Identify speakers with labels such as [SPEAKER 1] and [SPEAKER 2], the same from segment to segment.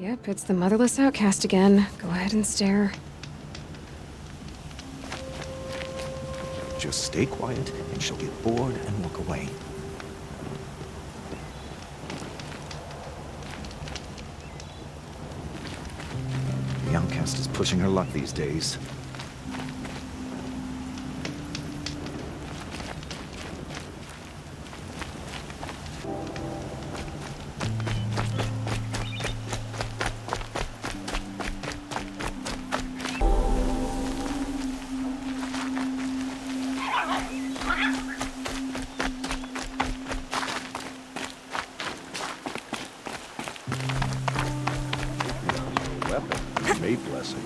[SPEAKER 1] Yep, it's the motherless outcast again. Go ahead and stare.
[SPEAKER 2] Just stay quiet, and she'll get bored and walk away. The outcast is pushing her luck these days. May blessing.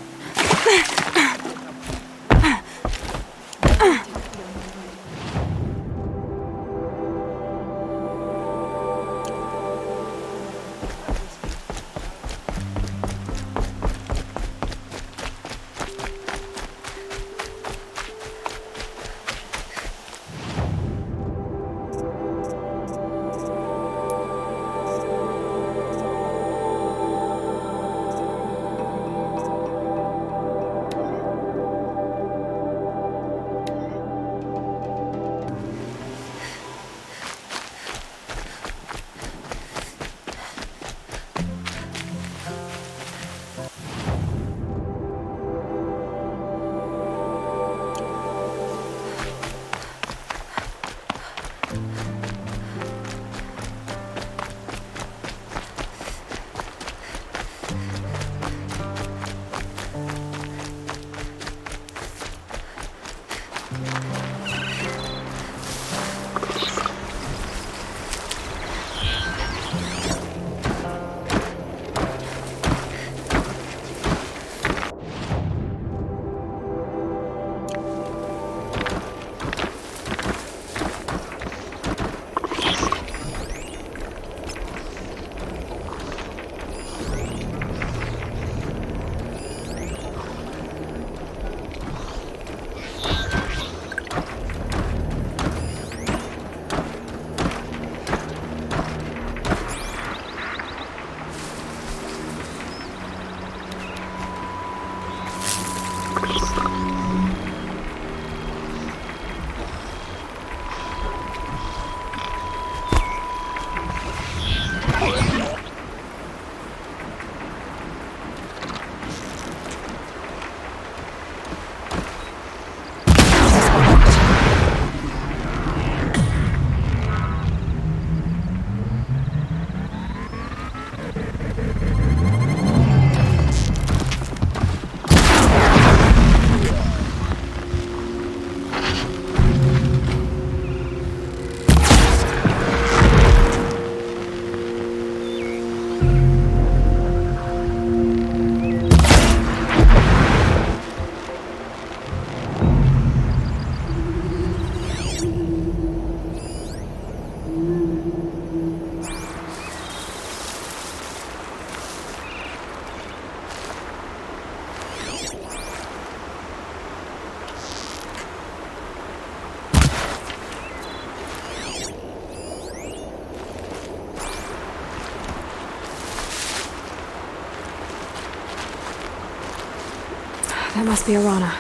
[SPEAKER 1] That must be Arana.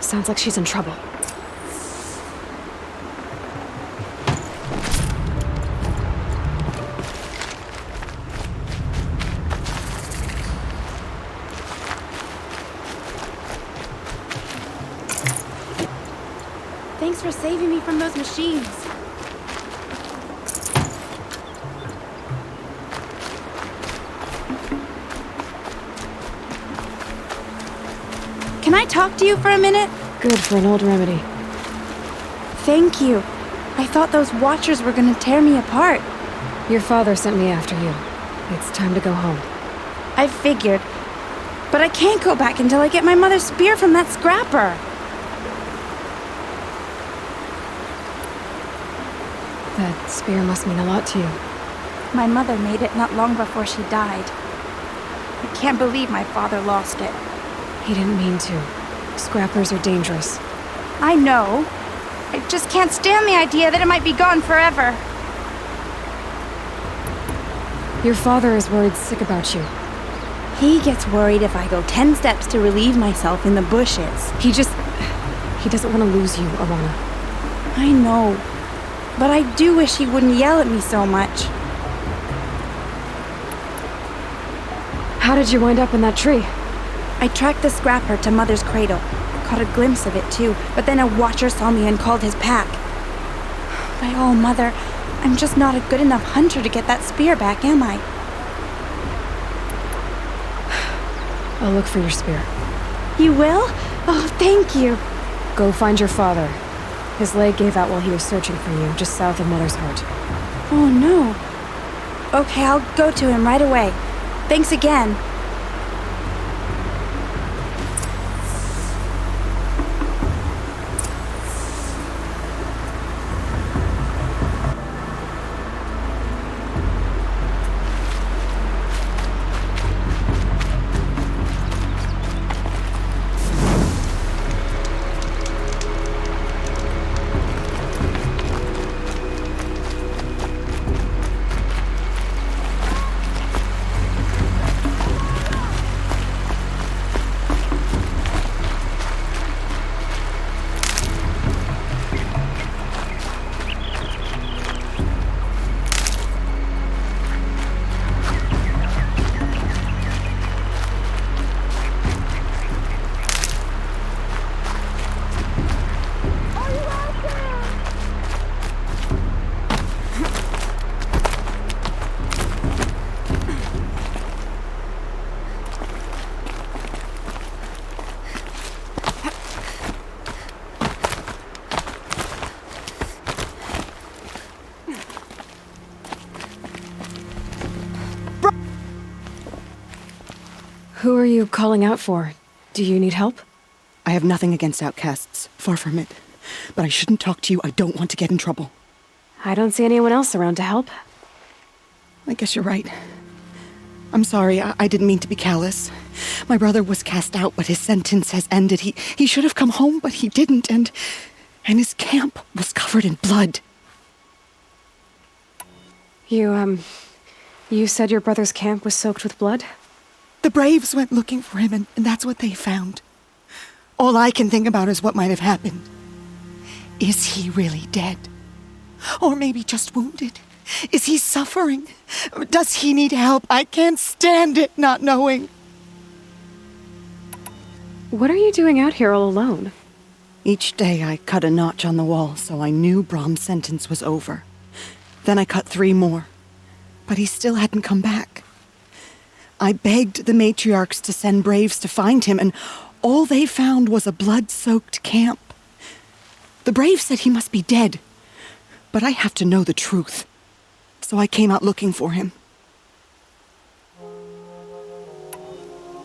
[SPEAKER 1] Sounds like she's in trouble.
[SPEAKER 3] Thanks for saving me from those machines. Can I talk to you for a minute?
[SPEAKER 1] Good for an old remedy.
[SPEAKER 3] Thank you. I thought those Watchers were gonna tear me apart.
[SPEAKER 1] Your father sent me after you. It's time to go home.
[SPEAKER 3] I figured. But I can't go back until I get my mother's spear from that scrapper.
[SPEAKER 1] That spear must mean a lot to you.
[SPEAKER 3] My mother made it not long before she died. I can't believe my father lost it.
[SPEAKER 1] He didn't mean to. Scrappers are dangerous.
[SPEAKER 3] I know. I just can't stand the idea that it might be gone forever.
[SPEAKER 1] Your father is worried sick about you.
[SPEAKER 3] He gets worried if I go 10 steps to relieve myself in the bushes.
[SPEAKER 1] He doesn't want to lose you, Alana.
[SPEAKER 3] I know, but I do wish he wouldn't yell at me so much.
[SPEAKER 1] How did you wind up in that tree?
[SPEAKER 3] I tracked the scrapper to Mother's cradle. Caught a glimpse of it too, but then a watcher saw me and called his pack. By all, Mother, I'm just not a good enough hunter to get that spear back, am I?
[SPEAKER 1] I'll look for your spear.
[SPEAKER 3] You will? Oh, thank you.
[SPEAKER 1] Go find your father. His leg gave out while he was searching for you, just south of Mother's Heart.
[SPEAKER 3] Oh, no. Okay, I'll go to him right away. Thanks again.
[SPEAKER 1] Who are you calling out for? Do you need help?
[SPEAKER 4] I have nothing against outcasts. Far from it. But I shouldn't talk to you. I don't want to get in trouble.
[SPEAKER 1] I don't see anyone else around to help.
[SPEAKER 4] I guess you're right. I'm sorry. I didn't mean to be callous. My brother was cast out, but his sentence has ended. He should have come home, but he didn't, and his camp was covered in blood.
[SPEAKER 1] You said your brother's camp was soaked with blood?
[SPEAKER 4] The Braves went looking for him, and that's what they found. All I can think about is what might have happened. Is he really dead? Or maybe just wounded? Is he suffering? Does he need help? I can't stand it not knowing.
[SPEAKER 1] What are you doing out here all alone?
[SPEAKER 4] Each day I cut a notch on the wall so I knew Brahm's sentence was over. Then I cut 3 more. But he still hadn't come back. I begged the matriarchs to send Braves to find him, and all they found was a blood-soaked camp. The Braves said he must be dead, but I have to know the truth. So I came out looking for him.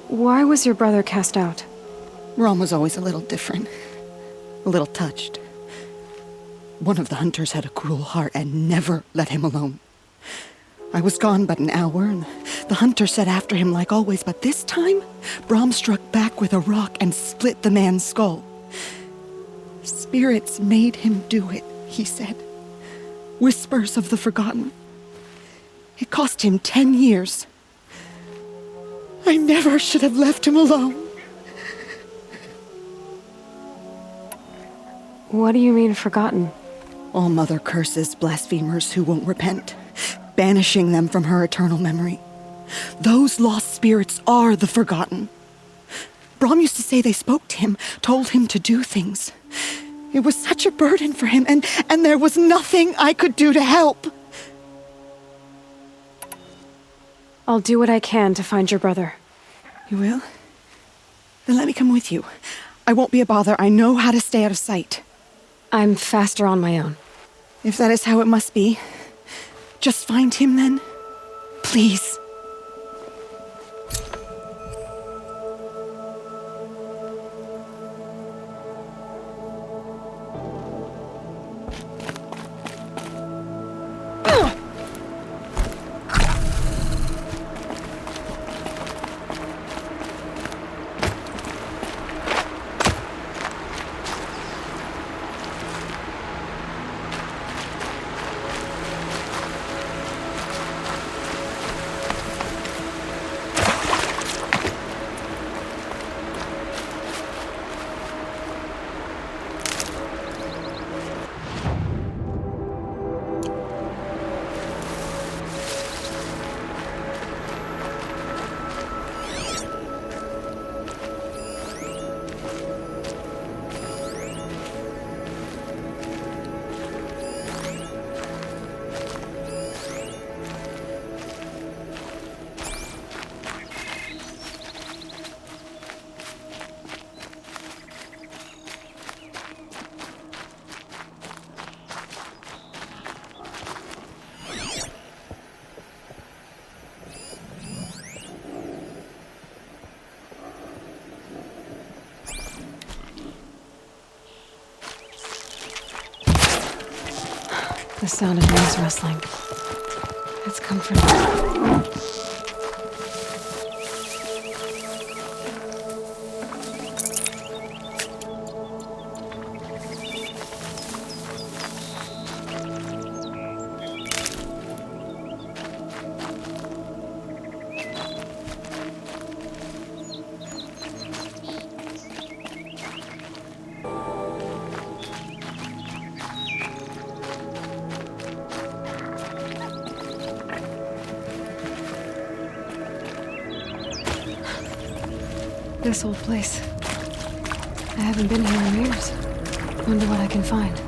[SPEAKER 1] Why was your brother cast out?
[SPEAKER 4] Brahm was always a little different. A little touched. One of the hunters had a cruel heart and never let him alone. I was gone but an hour, and the hunter set after him like always, but this time, Brahm struck back with a rock and split the man's skull. Spirits made him do it, he said. Whispers of the forgotten. It cost him 10 years. I never should have left him alone.
[SPEAKER 1] What do you mean, forgotten?
[SPEAKER 4] All Mother curses blasphemers who won't repent, banishing them from her eternal memory. Those lost spirits are the forgotten. Brahm used to say they spoke to him, told him to do things. It was such a burden for him, and there was nothing I could do to help.
[SPEAKER 1] I'll do what I can to find your brother.
[SPEAKER 4] You will? Then let me come with you. I won't be a bother. I know how to stay out of sight.
[SPEAKER 1] I'm faster on my own.
[SPEAKER 4] If that is how it must be, just find him then. Please.
[SPEAKER 1] The sound of leaves rustling. It's comforting. This old place. I haven't been here in years. Wonder what I can find.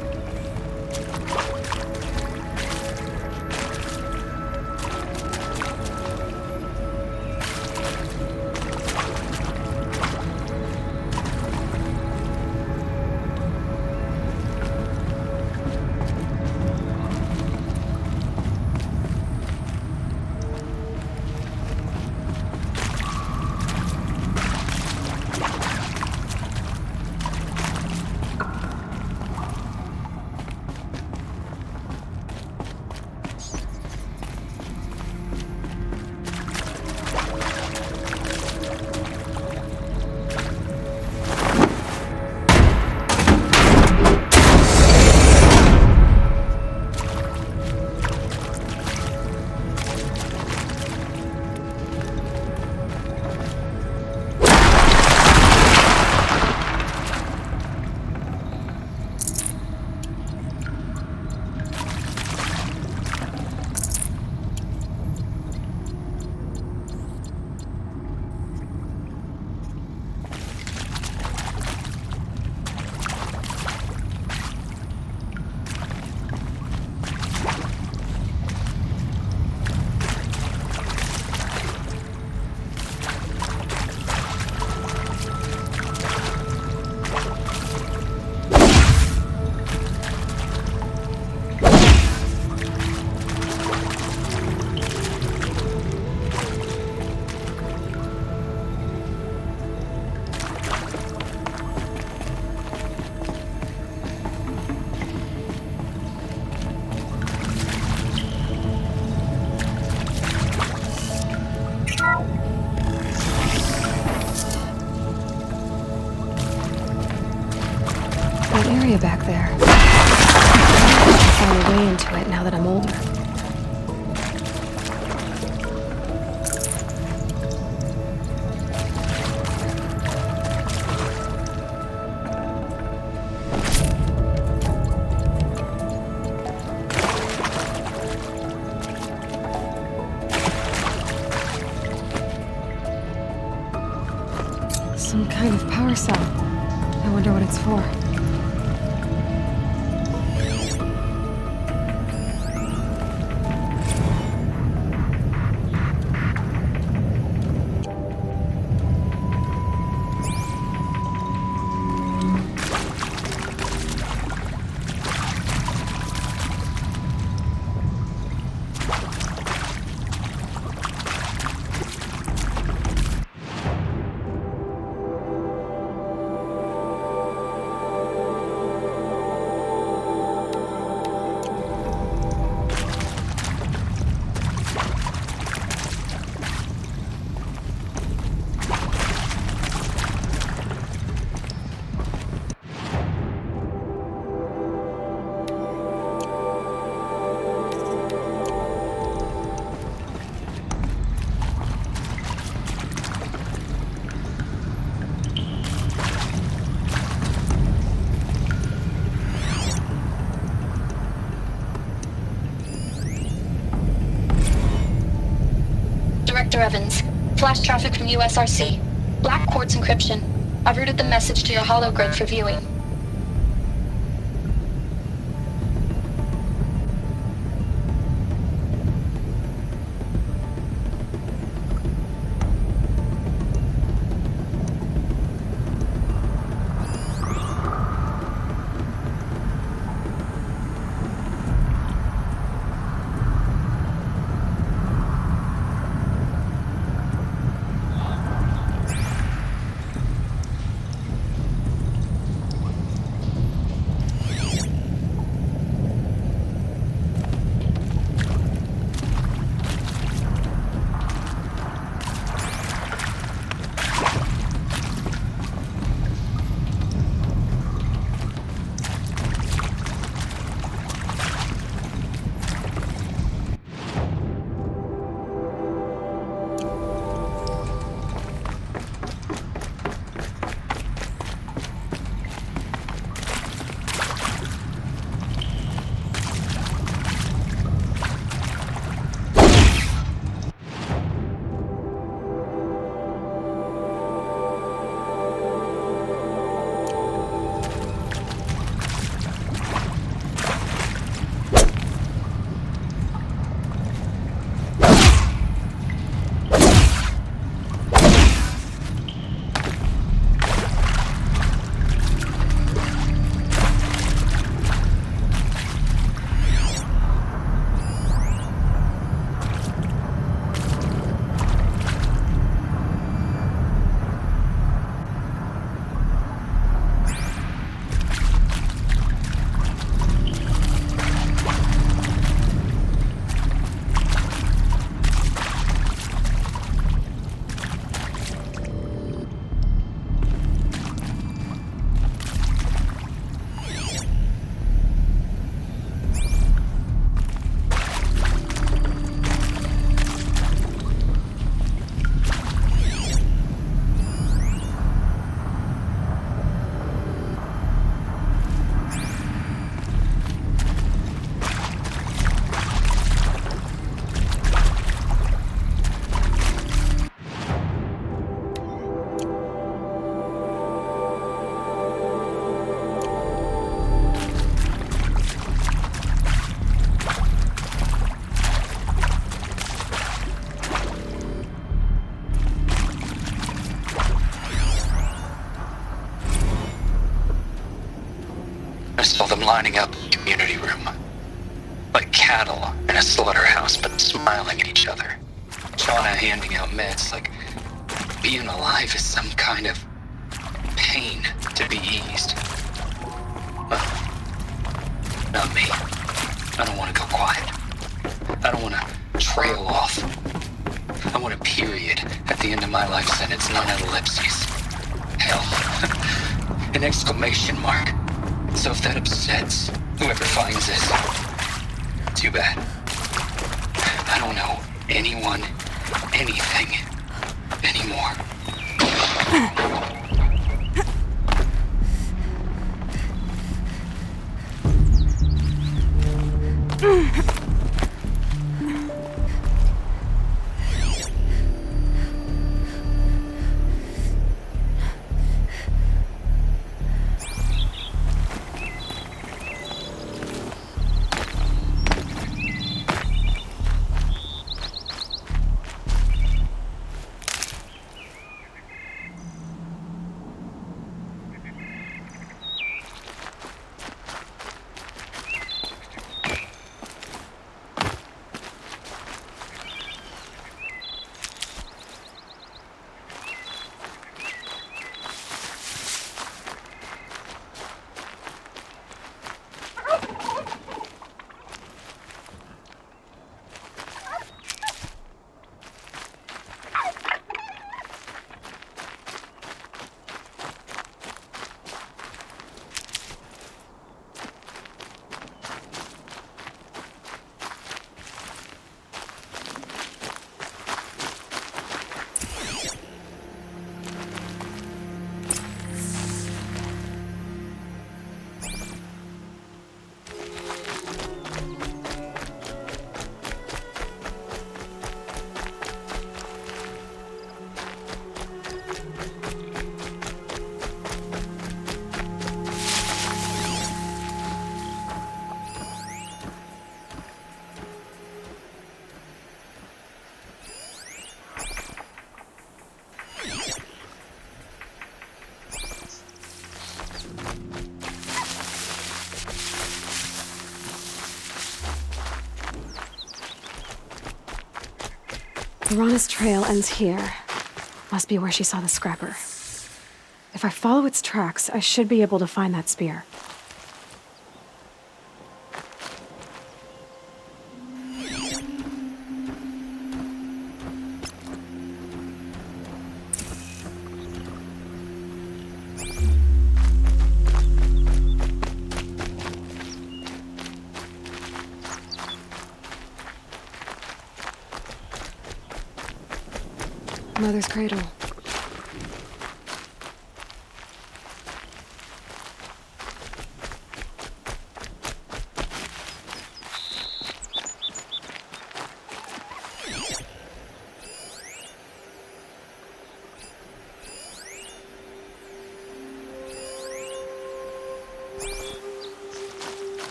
[SPEAKER 1] Back there. I should find a way into it now that I'm older. Some kind of power cell. I wonder what it's for.
[SPEAKER 5] Director Evans, flash traffic from USRC. Black quartz encryption. I've routed the message to your hologrid for viewing.
[SPEAKER 6] I'm lining up in the community room. Like cattle in a slaughterhouse, but smiling at each other. Shauna handing out meds like being alive is some kind of pain to be eased. Well, not me. I don't want to go quiet. I don't want to trail off. I want a period at the end of my life sentence, not an ellipses. Hell, an exclamation mark. So if that upsets whoever finds this, too bad. I don't know anyone, anything, anymore.
[SPEAKER 1] Lorana's trail ends here. Must be where she saw the scrapper. If I follow its tracks, I should be able to find that spear. Mother's cradle.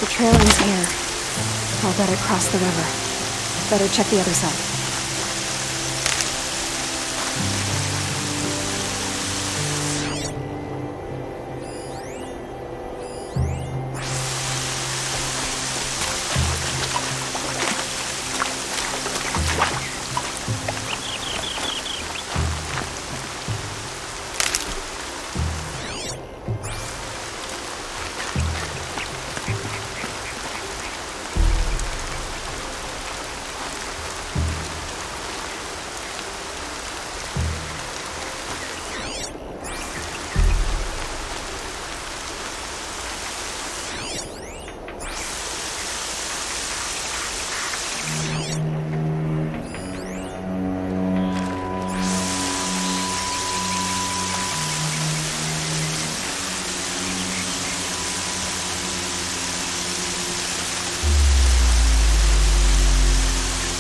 [SPEAKER 1] The trail ends here. I'll better cross the river. Better check the other side.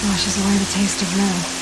[SPEAKER 1] Washes away the taste of red.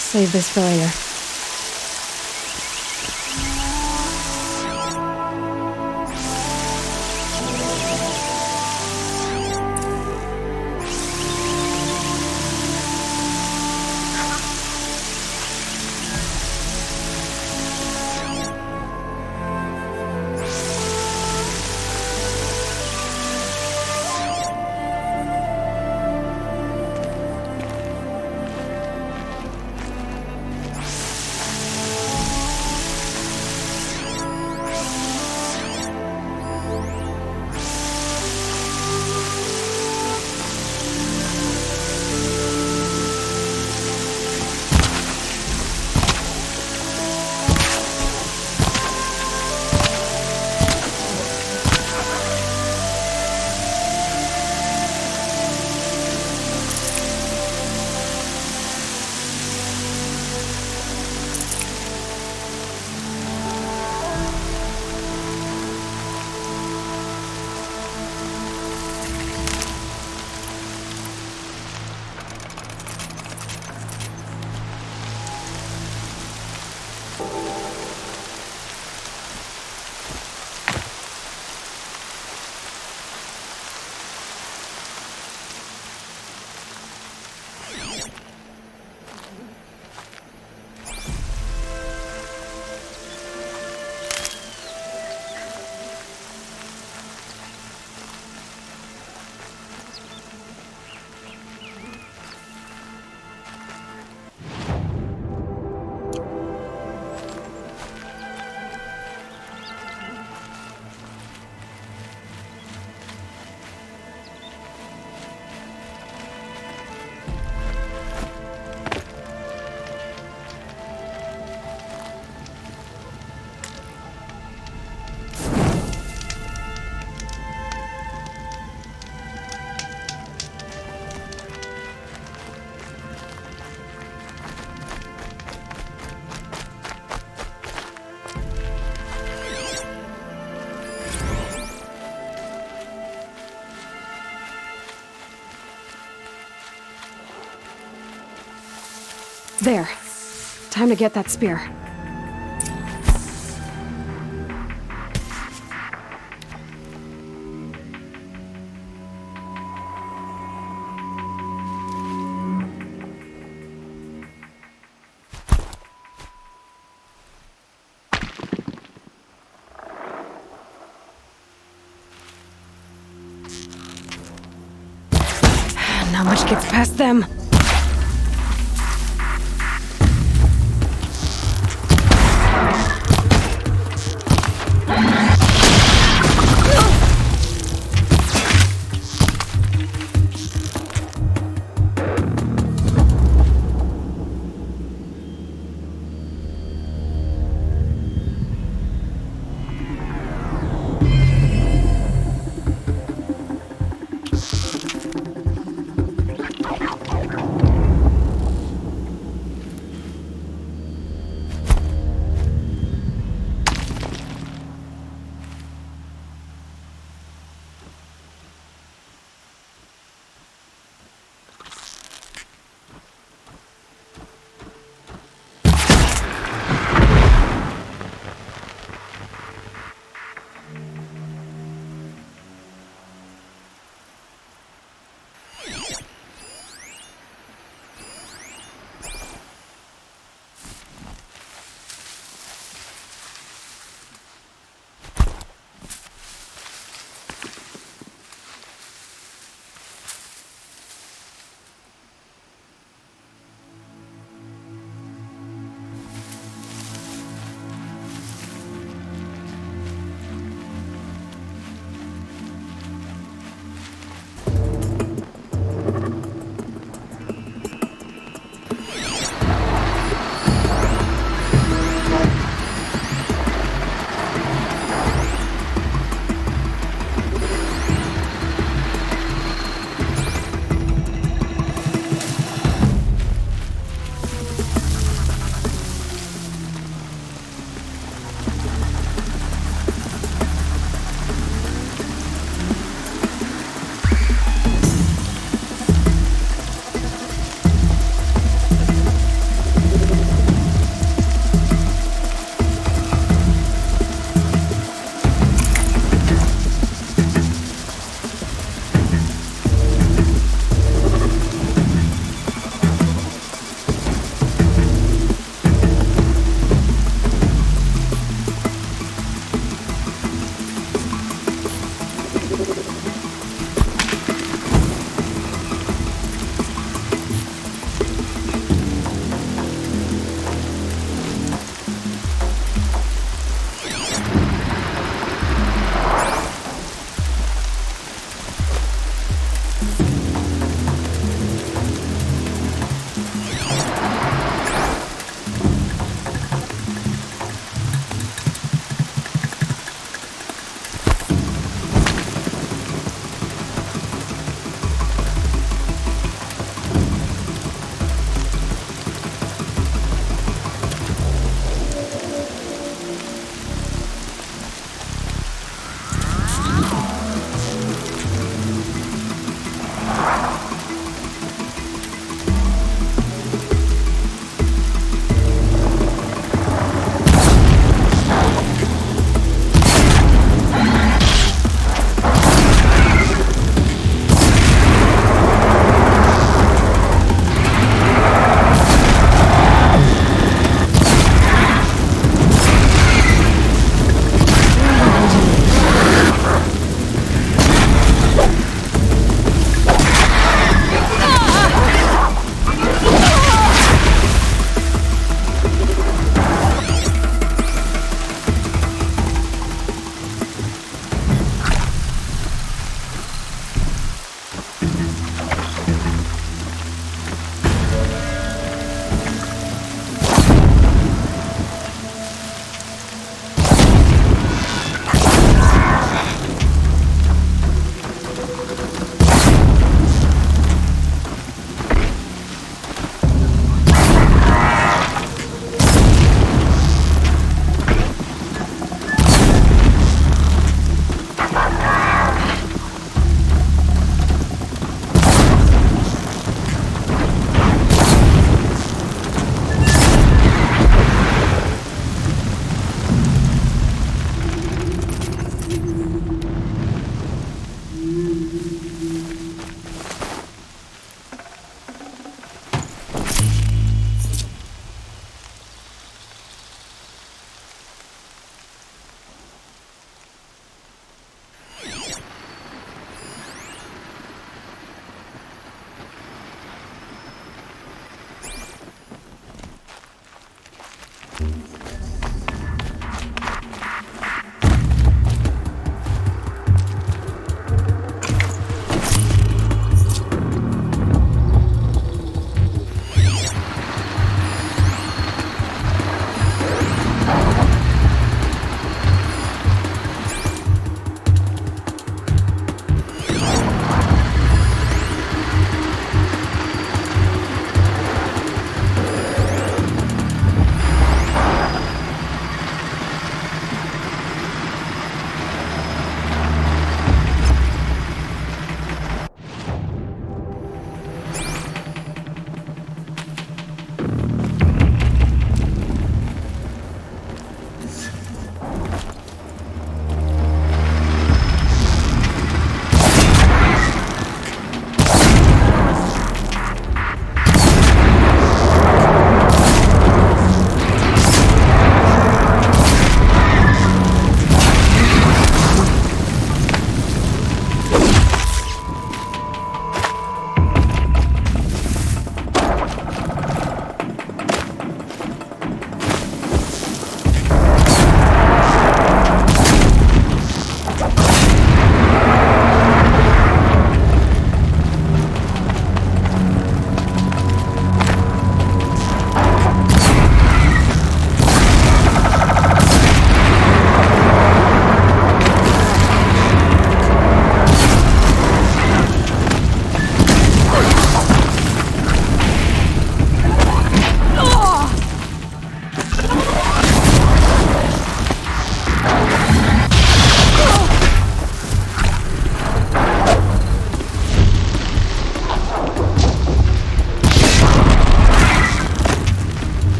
[SPEAKER 1] Save this for later. There. Time to get that spear. Not much gets past them.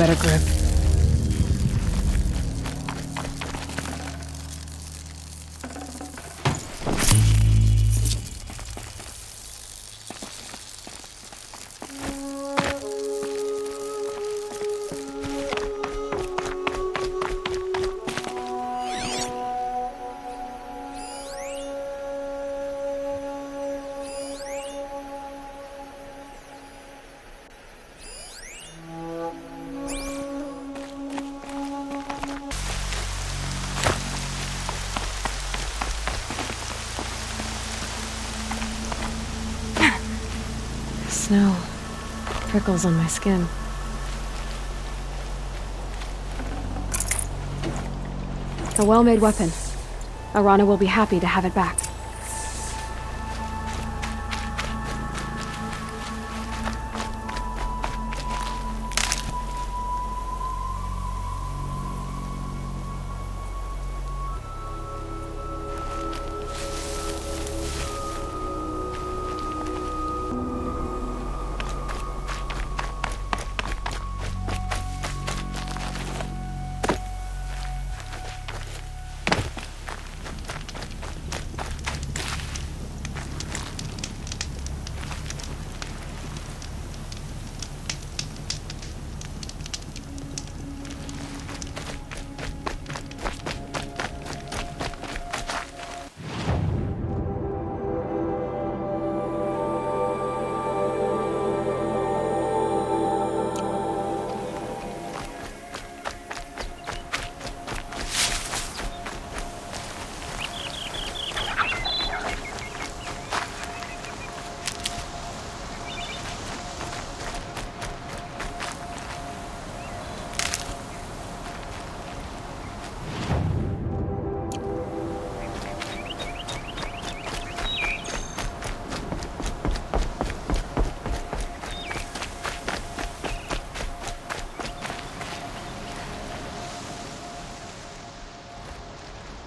[SPEAKER 1] better grip. Snow prickles on my skin. A well-made weapon. Arana will be happy to have it back.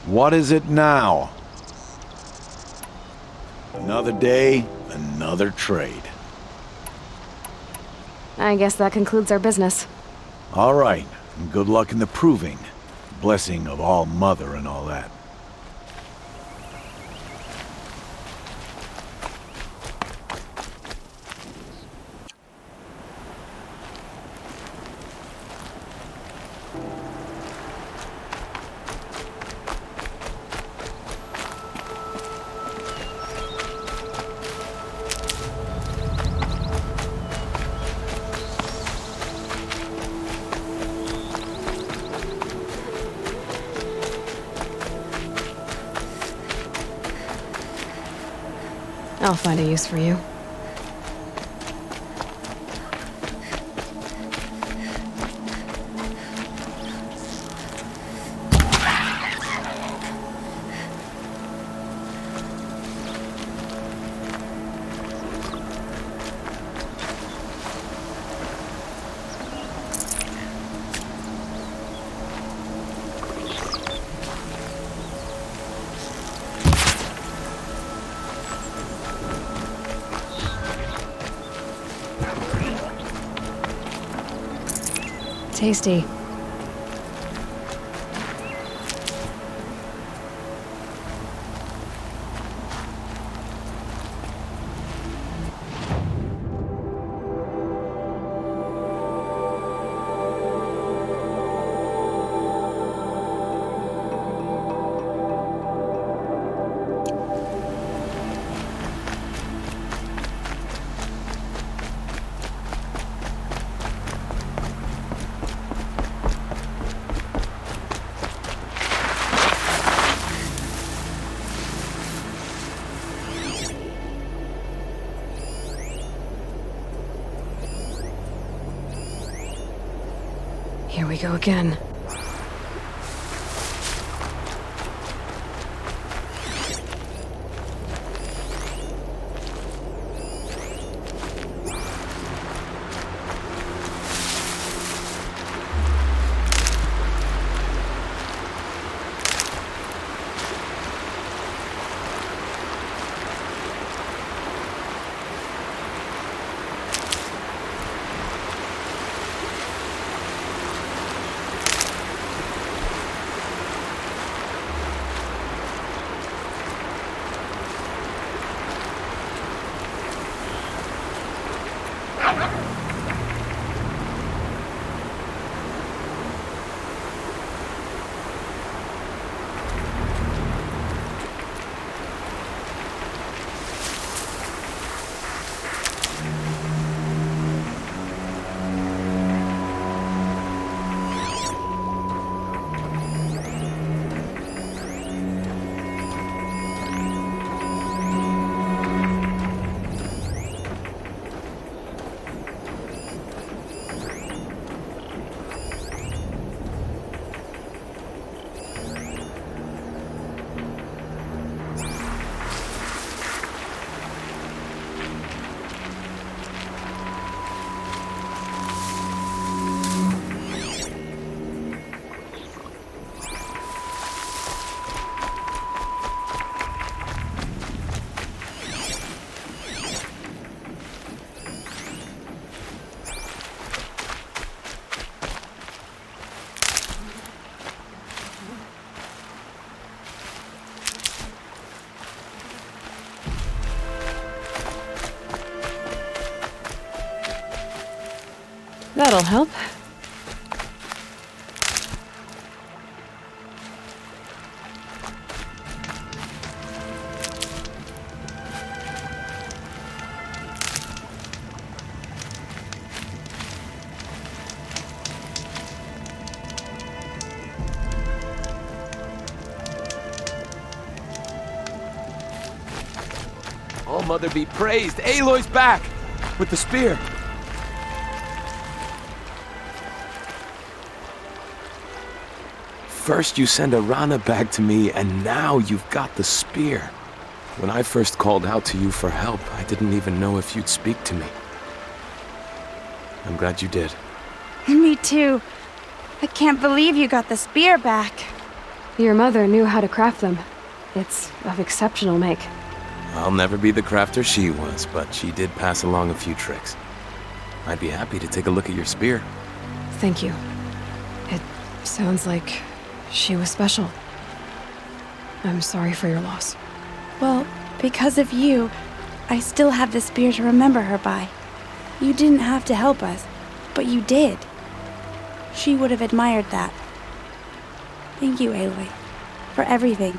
[SPEAKER 7] What is it now? Another day, another trade.
[SPEAKER 1] I guess that concludes our business.
[SPEAKER 7] All right, and good luck in the proving. Blessing of All Mother and all that.
[SPEAKER 1] I'll find a use for you. Tasty. Here we go again. That'll help.
[SPEAKER 8] All Mother be praised. Aloy's back! With the spear. First you send Arana back to me, and now you've got the spear. When I first called out to you for help, I didn't even know if you'd speak to me. I'm glad you did.
[SPEAKER 3] Me too. I can't believe you got the spear back.
[SPEAKER 1] Your mother knew how to craft them. It's of exceptional make.
[SPEAKER 8] I'll never be the crafter she was, but she did pass along a few tricks. I'd be happy to take a look at your spear.
[SPEAKER 1] Thank you. It sounds like she was special. I'm sorry for your loss.
[SPEAKER 3] Well, because of you, I still have the spear to remember her by. You didn't have to help us, but you did. She would have admired that. Thank you, Aloy, for everything.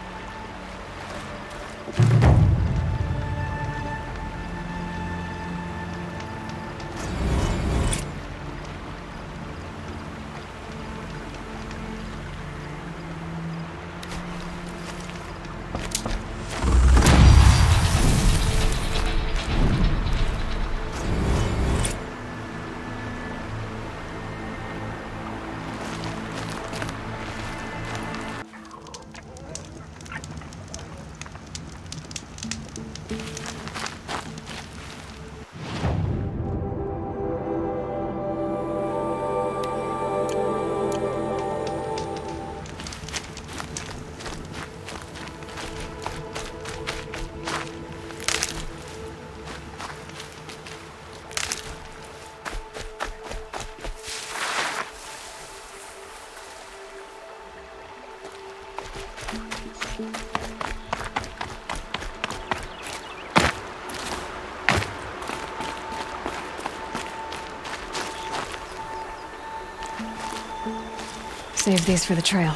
[SPEAKER 1] Save these for the trail.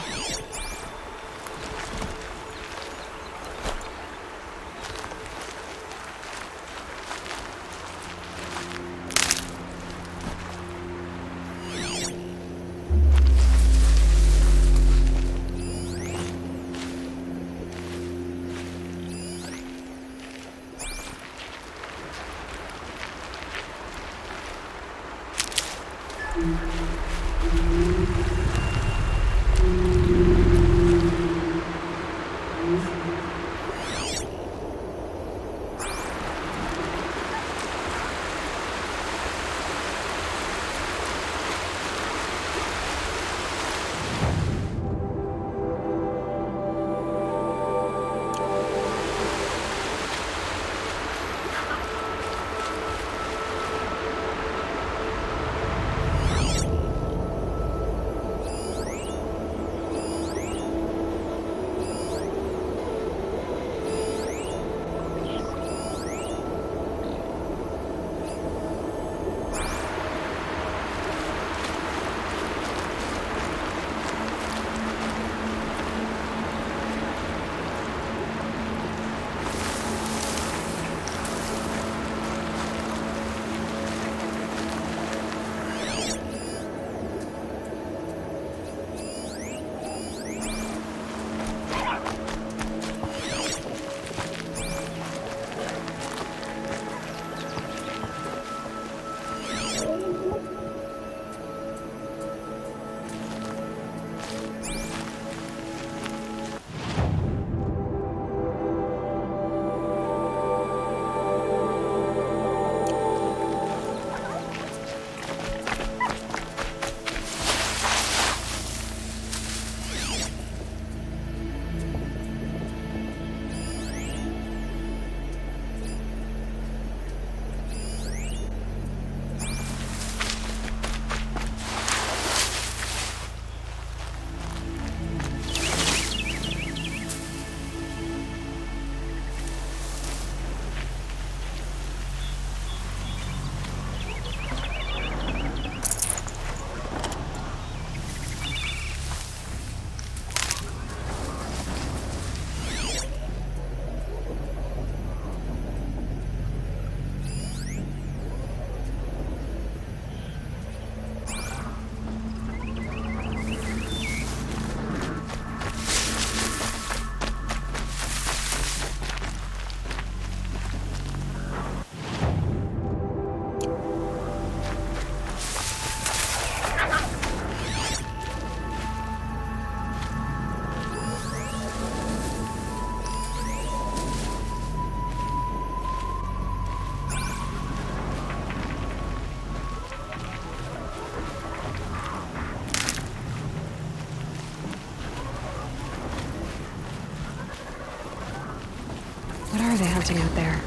[SPEAKER 1] interesting out there.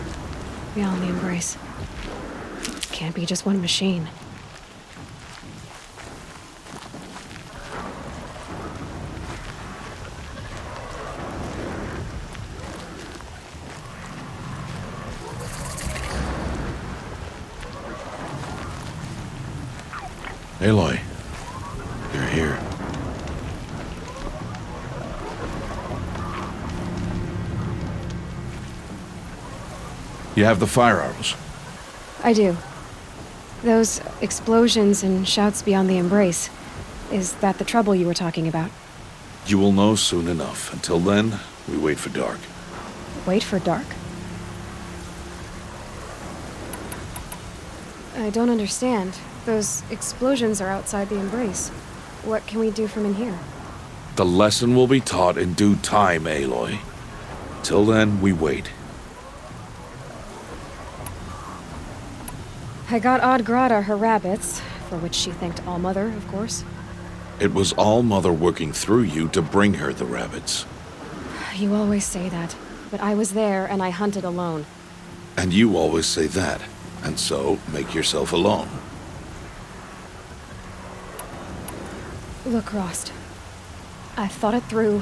[SPEAKER 1] Beyond the embrace. Can't be just one machine.
[SPEAKER 7] Aloy, you're here. You have the fire arrows.
[SPEAKER 1] I do. Those explosions and shouts beyond the embrace. Is that the trouble you were talking about?
[SPEAKER 7] You will know soon enough. Until then, we wait for dark.
[SPEAKER 1] Wait for dark? I don't understand. Those explosions are outside the embrace. What can we do from in here?
[SPEAKER 7] The lesson will be taught in due time, Aloy. Till then, we wait.
[SPEAKER 1] I got Odd Grata her rabbits, for which she thanked Allmother, of course.
[SPEAKER 7] It was All-Mother working through you to bring her the rabbits.
[SPEAKER 1] You always say that, but I was there and I hunted alone.
[SPEAKER 7] And you always say that, and so make yourself alone.
[SPEAKER 1] Look, Rost. I've thought it through,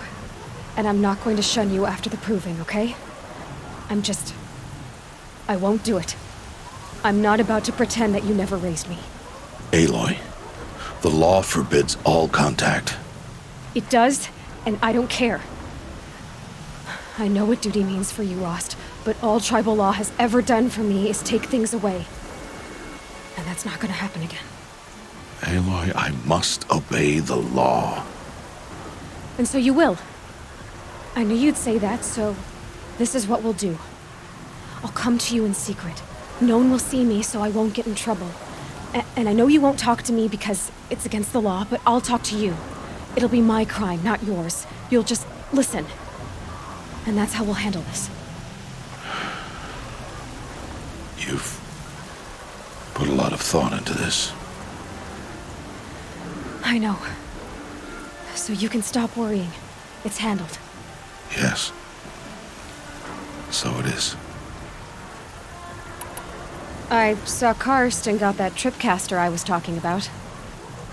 [SPEAKER 1] and I'm not going to shun you after the proving, okay? I won't do it. I'm not about to pretend that you never raised me.
[SPEAKER 7] Aloy, the law forbids all contact.
[SPEAKER 1] It does, and I don't care. I know what duty means for you, Rost, but all tribal law has ever done for me is take things away. And that's not gonna happen again.
[SPEAKER 7] Aloy, I must obey the law.
[SPEAKER 1] And so you will. I knew you'd say that, so this is what we'll do. I'll come to you in secret. No one will see me, so I won't get in trouble. And I know you won't talk to me because it's against the law, but I'll talk to you. It'll be my crime, not yours. You'll just listen. And that's how we'll handle this.
[SPEAKER 7] You've put a lot of thought into this.
[SPEAKER 1] I know. So you can stop worrying. It's handled.
[SPEAKER 7] Yes. So it is.
[SPEAKER 1] I saw Karst and got that tripcaster I was talking about.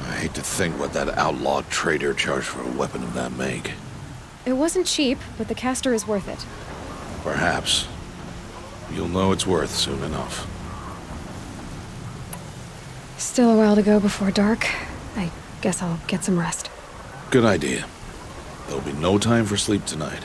[SPEAKER 7] I hate to think what that outlawed trader charged for a weapon of that make.
[SPEAKER 1] It wasn't cheap, but the caster is worth it.
[SPEAKER 7] Perhaps. You'll know it's worth soon enough.
[SPEAKER 1] Still a while to go before dark. I guess I'll get some rest.
[SPEAKER 7] Good idea. There'll be no time for sleep tonight.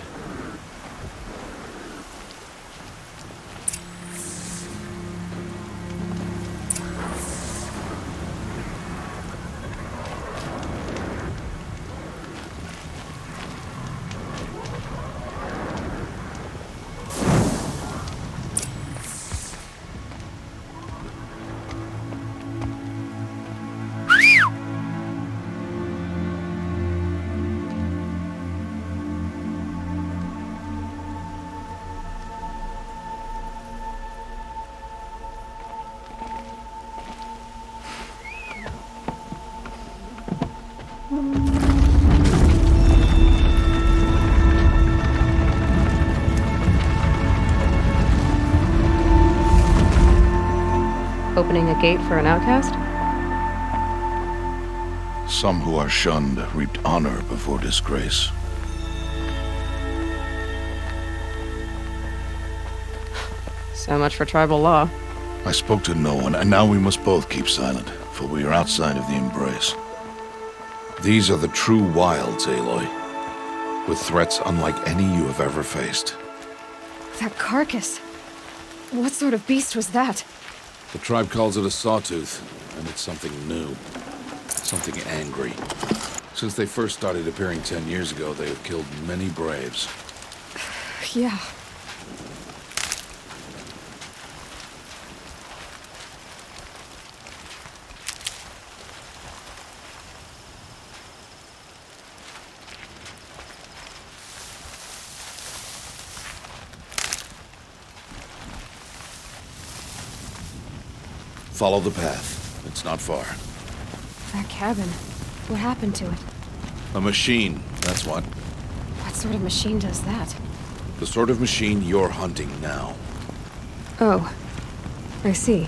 [SPEAKER 1] Opening a gate for an outcast?
[SPEAKER 7] Some who are shunned reaped honor before disgrace.
[SPEAKER 1] So much for tribal law.
[SPEAKER 7] I spoke to no one, and now we must both keep silent, for we are outside of the embrace. These are the true wilds, Aloy, with threats unlike any you have ever faced.
[SPEAKER 1] That carcass. What sort of beast was that?
[SPEAKER 7] The tribe calls it a sawtooth, and it's something new. Something angry. Since they first started appearing 10 years ago, they have killed many braves.
[SPEAKER 1] Yeah.
[SPEAKER 7] Follow the path. It's not far.
[SPEAKER 1] That cabin. What happened to it?
[SPEAKER 7] A machine, that's what.
[SPEAKER 1] What sort of machine does that?
[SPEAKER 7] The sort of machine you're hunting now.
[SPEAKER 1] Oh, I see.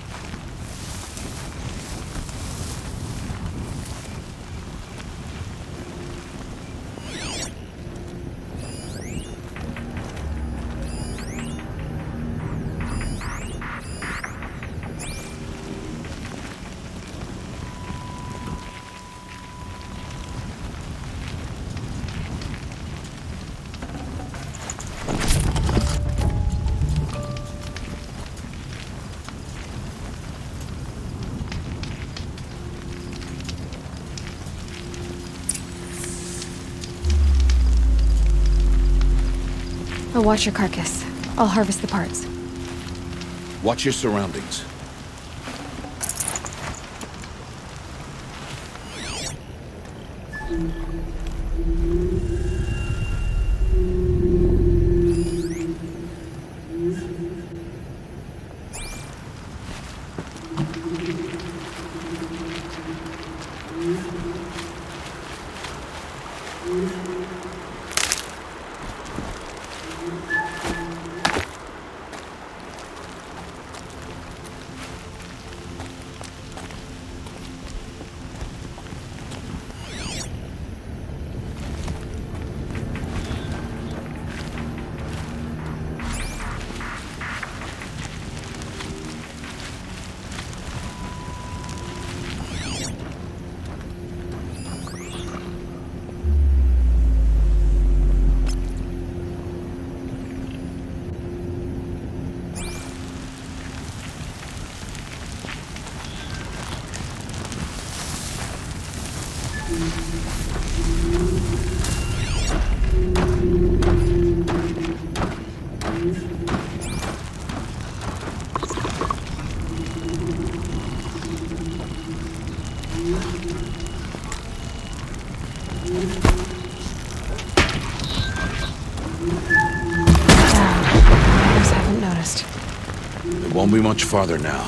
[SPEAKER 1] I'll watch your carcass. I'll harvest the parts.
[SPEAKER 7] Watch your surroundings. Won't be much farther now.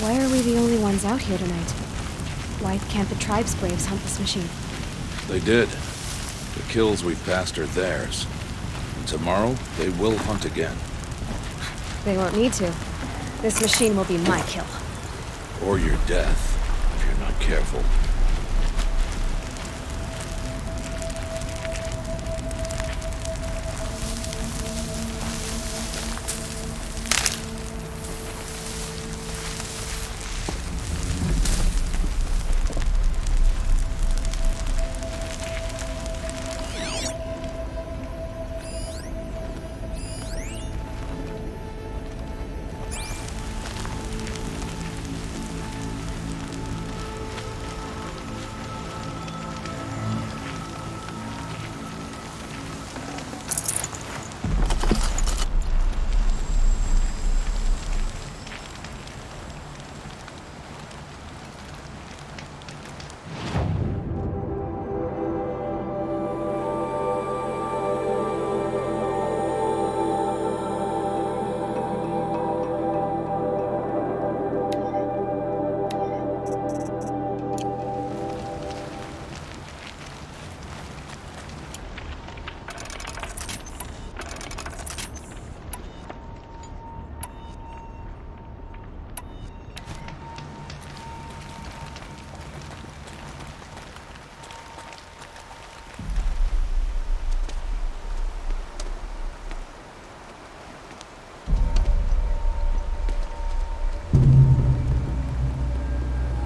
[SPEAKER 1] Why are we the only ones out here tonight? Why can't the tribe's braves hunt this machine?
[SPEAKER 7] They did. The kills we've passed are theirs. And tomorrow, they will hunt again.
[SPEAKER 1] They won't need to. This machine will be my kill.
[SPEAKER 7] Or your death, if you're not careful.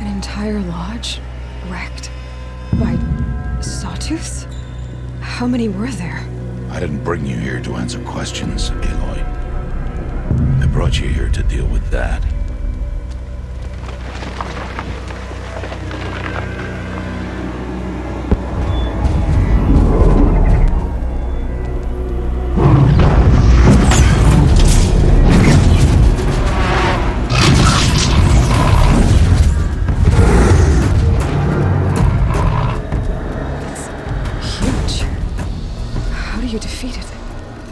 [SPEAKER 1] Entire lodge wrecked by sawtooths? How many were there?
[SPEAKER 7] I didn't bring you here to answer questions, Aloy. I brought you here to deal with that.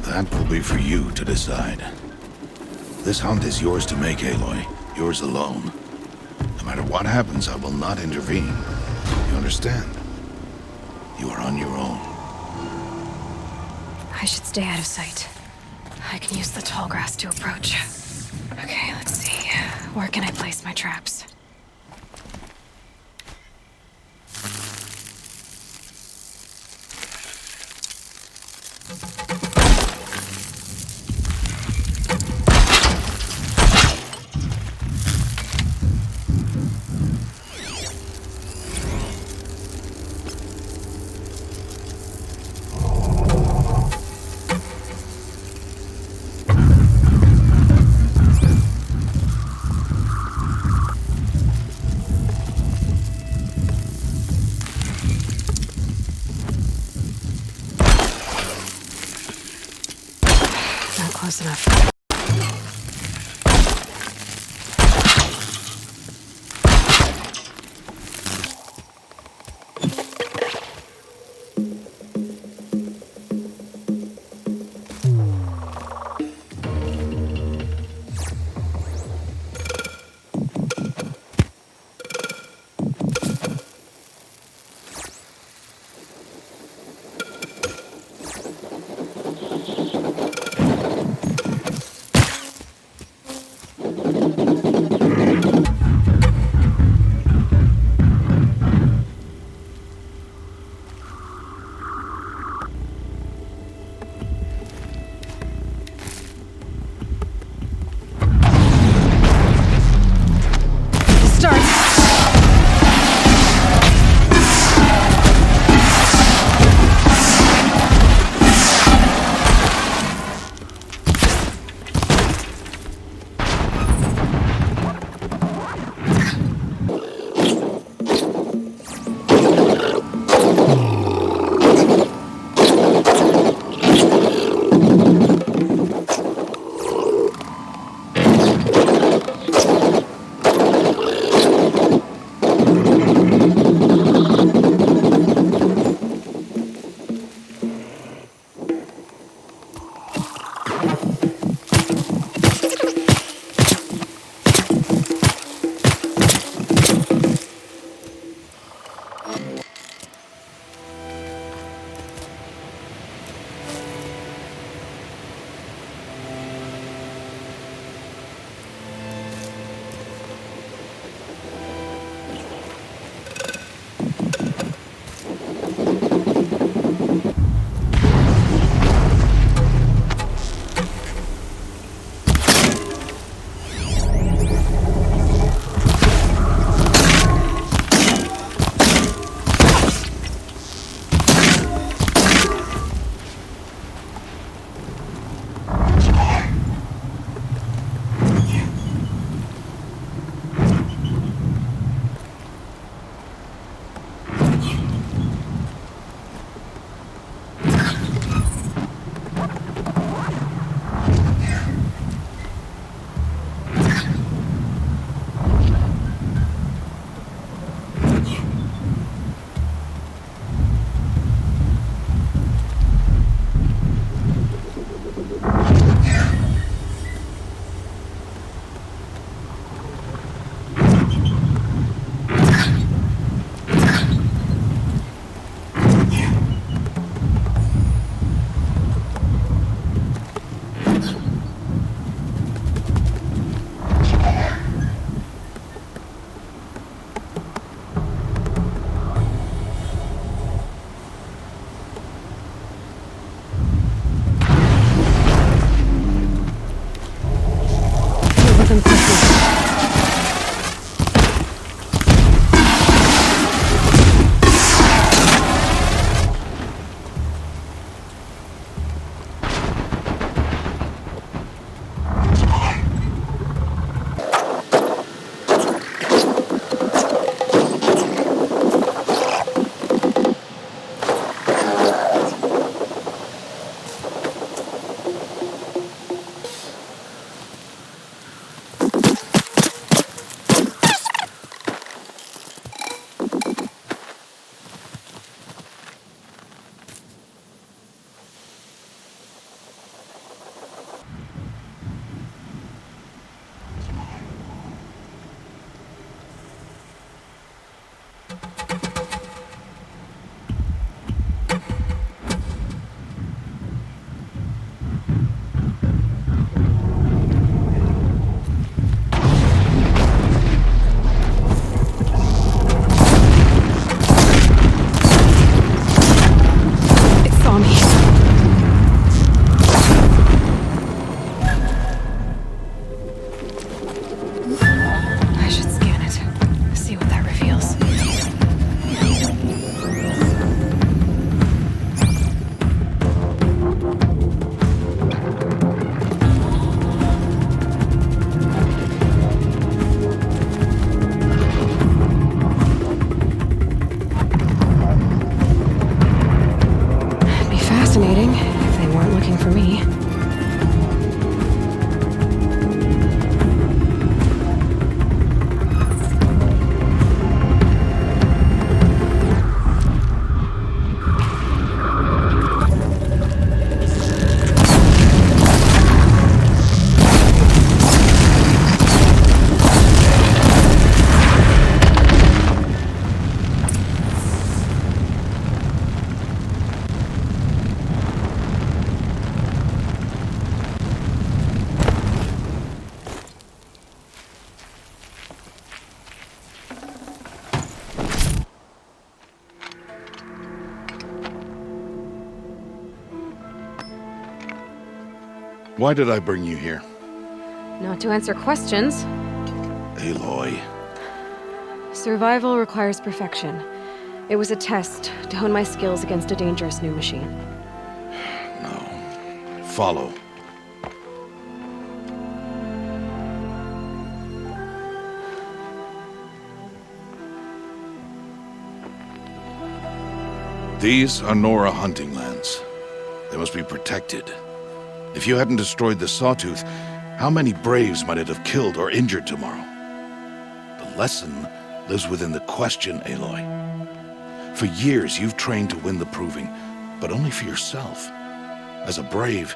[SPEAKER 7] That will be for you to decide. This hunt is yours to make, Aloy. Yours alone. No matter what happens, I will not intervene. You understand? You are on your own.
[SPEAKER 1] I should stay out of sight. I can use the tall grass to approach. Okay, let's see. Where can I place my traps?
[SPEAKER 7] Why did I bring you here?
[SPEAKER 1] Not to answer questions.
[SPEAKER 7] Aloy.
[SPEAKER 1] Survival requires perfection. It was a test to hone my skills against a dangerous new machine.
[SPEAKER 7] No. Follow. These are Nora hunting lands. They must be protected. If you hadn't destroyed the Sawtooth, how many Braves might it have killed or injured tomorrow? The lesson lives within the question, Aloy. For years, you've trained to win the Proving, but only for yourself. As a Brave,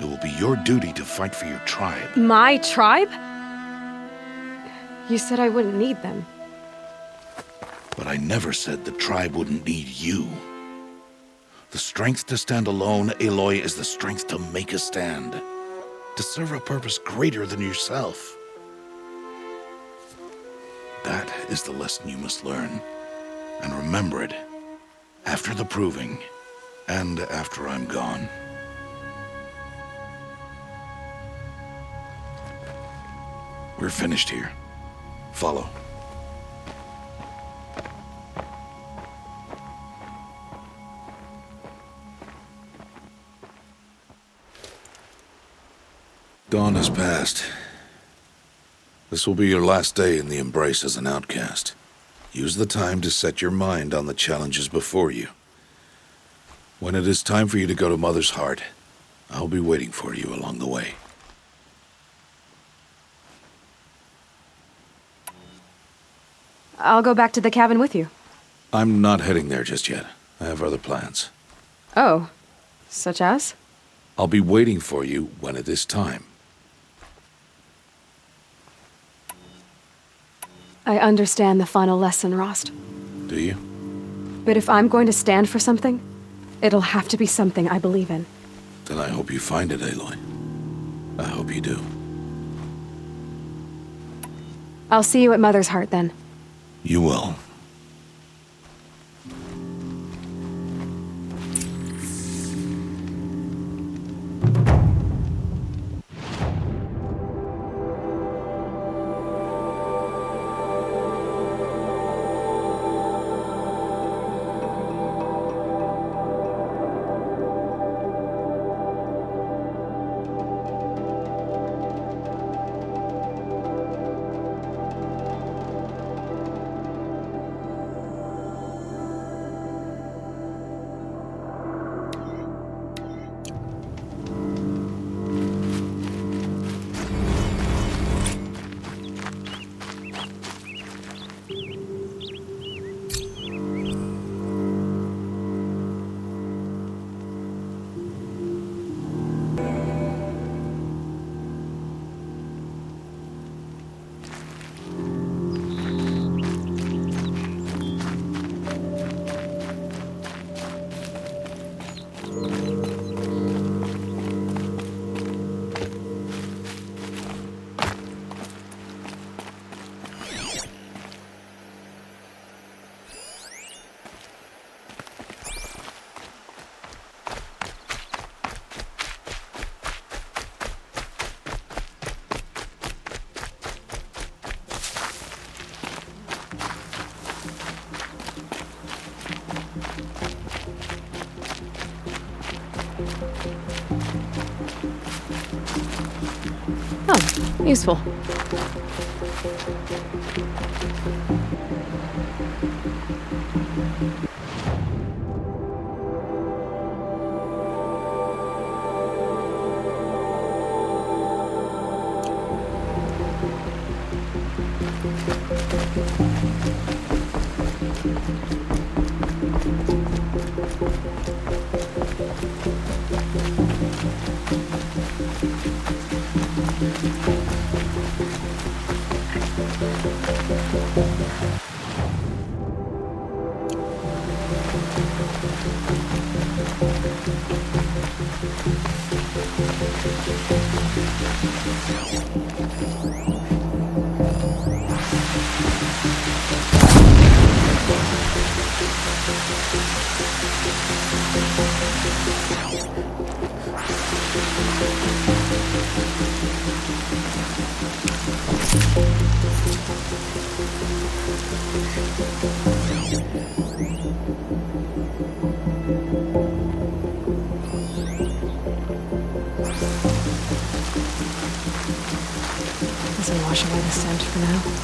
[SPEAKER 7] it will be your duty to fight for your tribe.
[SPEAKER 1] My tribe? You said I wouldn't need them.
[SPEAKER 7] But I never said the tribe wouldn't need you. The strength to stand alone, Aloy, is the strength to make a stand. To serve a purpose greater than yourself. That is the lesson you must learn. And remember it. After the Proving, and after I'm gone. We're finished here. Follow. Dawn has passed. This will be your last day in the Embrace as an outcast. Use the time to set your mind on the challenges before you. When it is time for you to go to Mother's Heart, I'll be waiting for you along the way.
[SPEAKER 1] I'll go back to the cabin with you.
[SPEAKER 7] I'm not heading there just yet. I have other plans.
[SPEAKER 1] Oh, such as?
[SPEAKER 7] I'll be waiting for you when it is time.
[SPEAKER 1] I understand the final lesson, Rost.
[SPEAKER 7] Do you?
[SPEAKER 1] But if I'm going to stand for something, it'll have to be something I believe in.
[SPEAKER 7] Then I hope you find it, Aloy. I hope you do.
[SPEAKER 1] I'll see you at Mother's Heart, then.
[SPEAKER 7] You will.
[SPEAKER 1] Oh, useful. for now.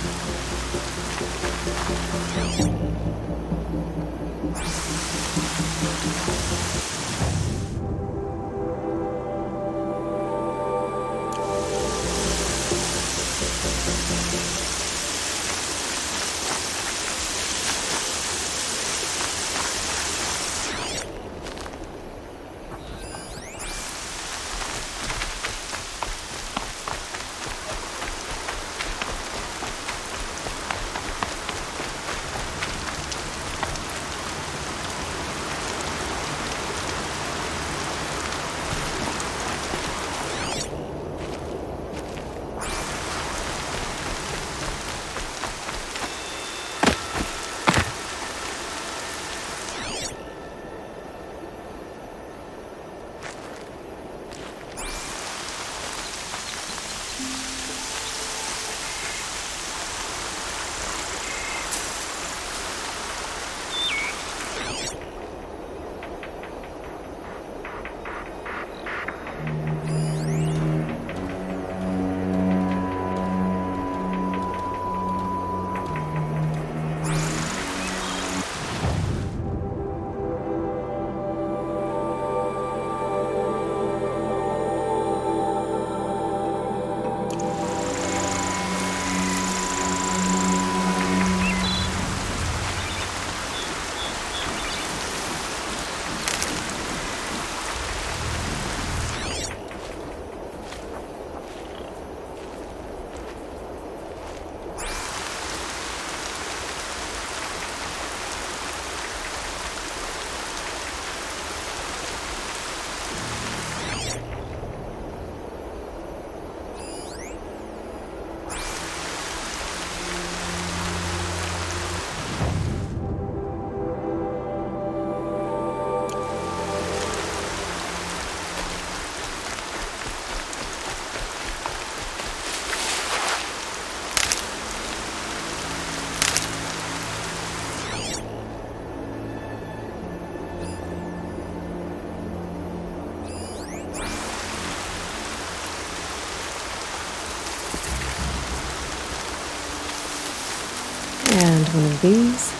[SPEAKER 1] And one of these.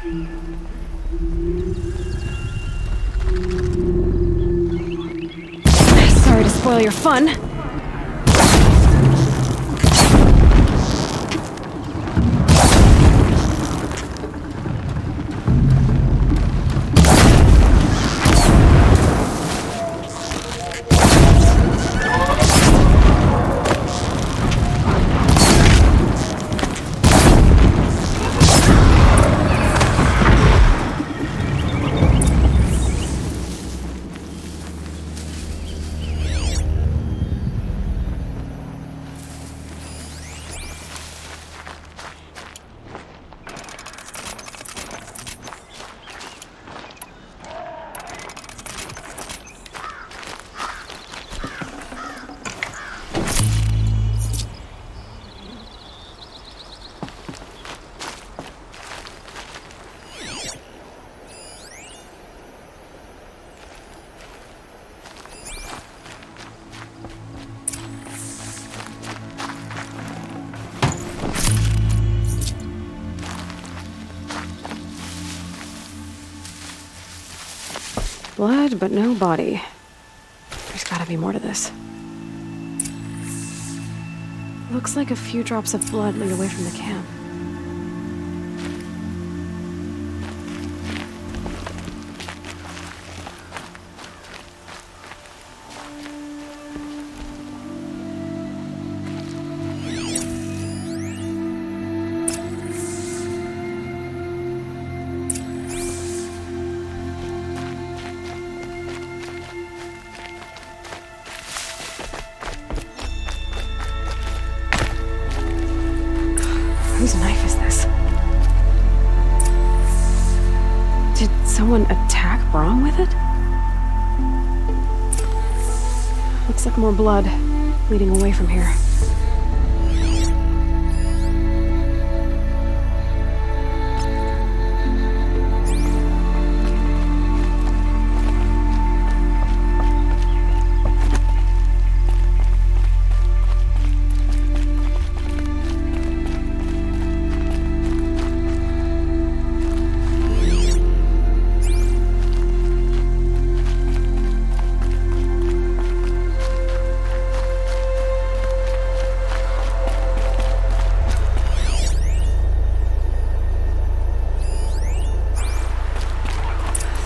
[SPEAKER 1] Sorry to spoil your fun. Blood, but no body. There's gotta be more to this. Looks like a few drops of blood lead away from the camp. Whose knife is this? Did someone attack Brom with it? Looks like more blood leading away from here.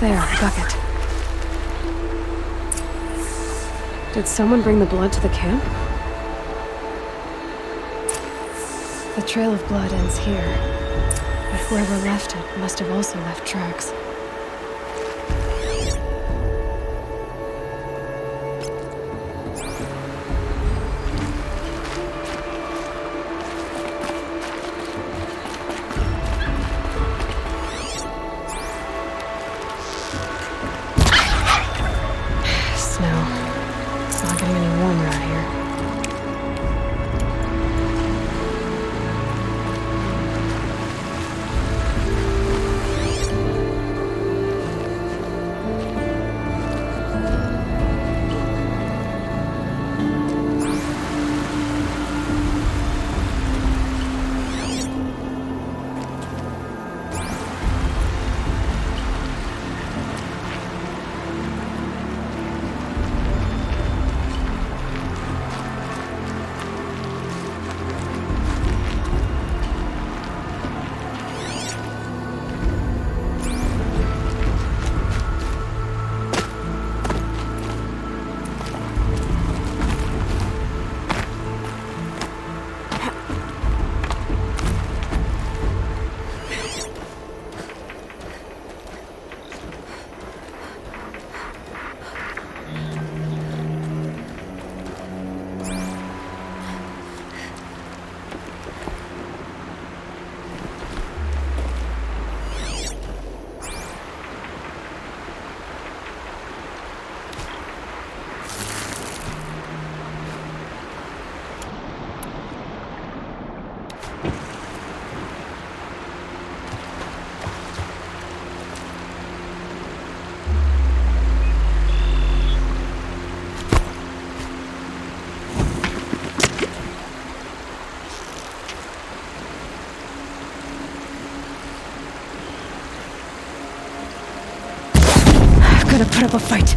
[SPEAKER 1] There, a bucket. Did someone bring the blood to the camp? The trail of blood ends here, but whoever left it must have also left tracks. It's not getting any warmer out here. gonna put up a fight.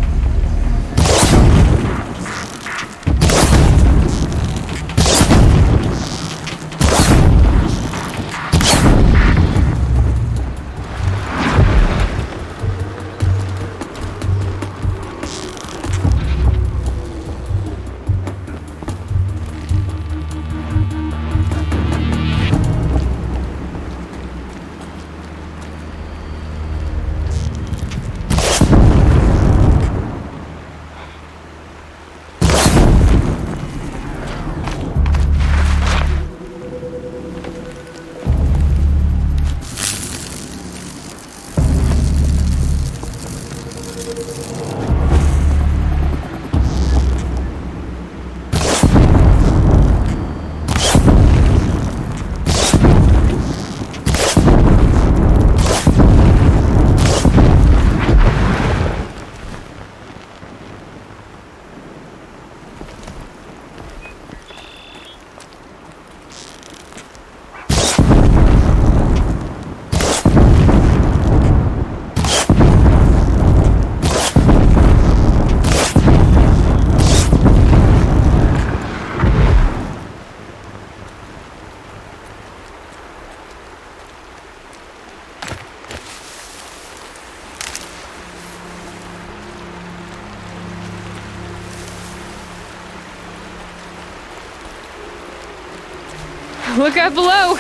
[SPEAKER 1] Look out below!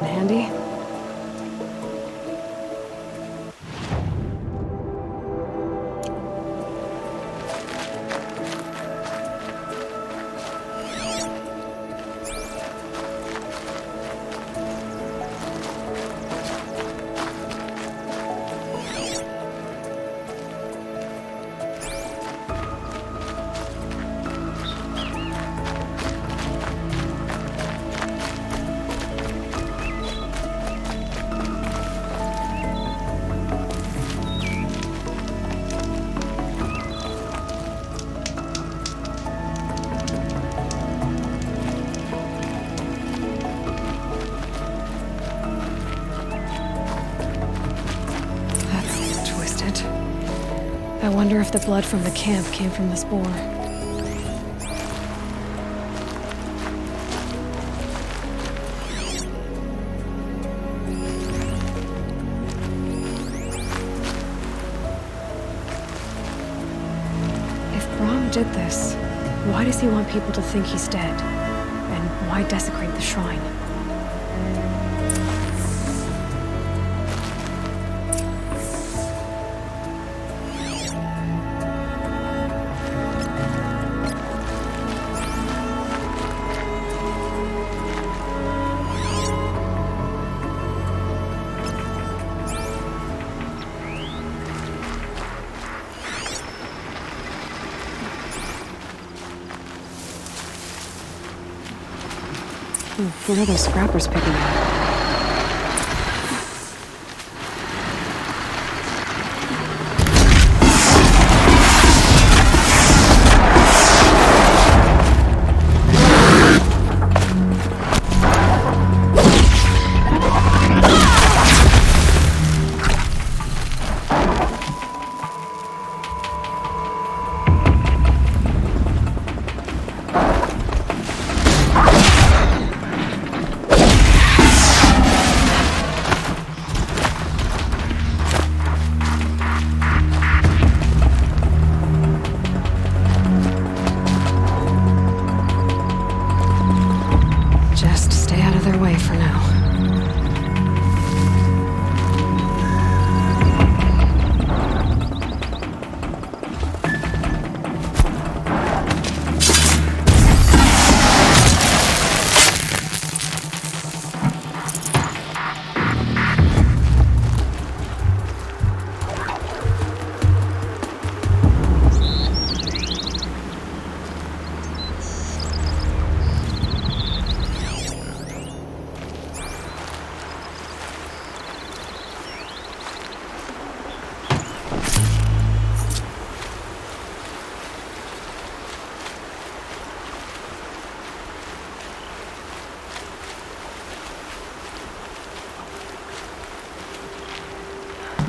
[SPEAKER 1] Handy? I wonder if the blood from the camp came from the spore. If Brahm did this, why does he want people to think he's dead? And why desecrate the shrine? What are those scrappers picking up?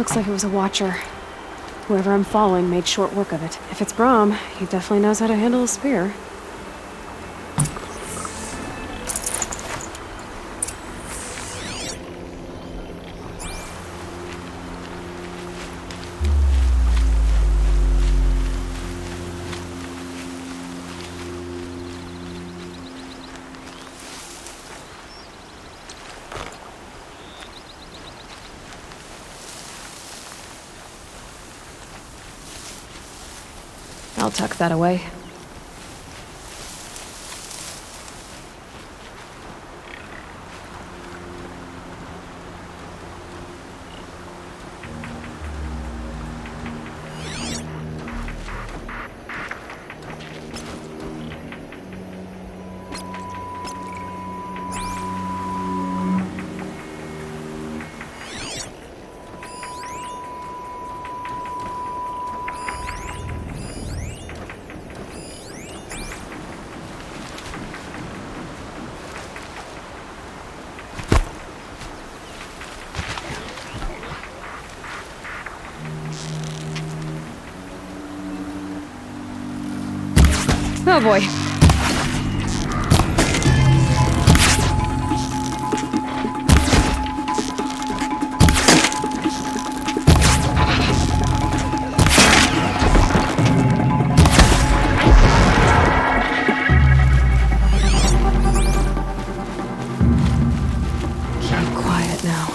[SPEAKER 1] Looks like it was a watcher. Whoever I'm following made short work of it. If it's Brahm, he definitely knows how to handle a spear. I'll tuck that away. Oh boy. Keep quiet now.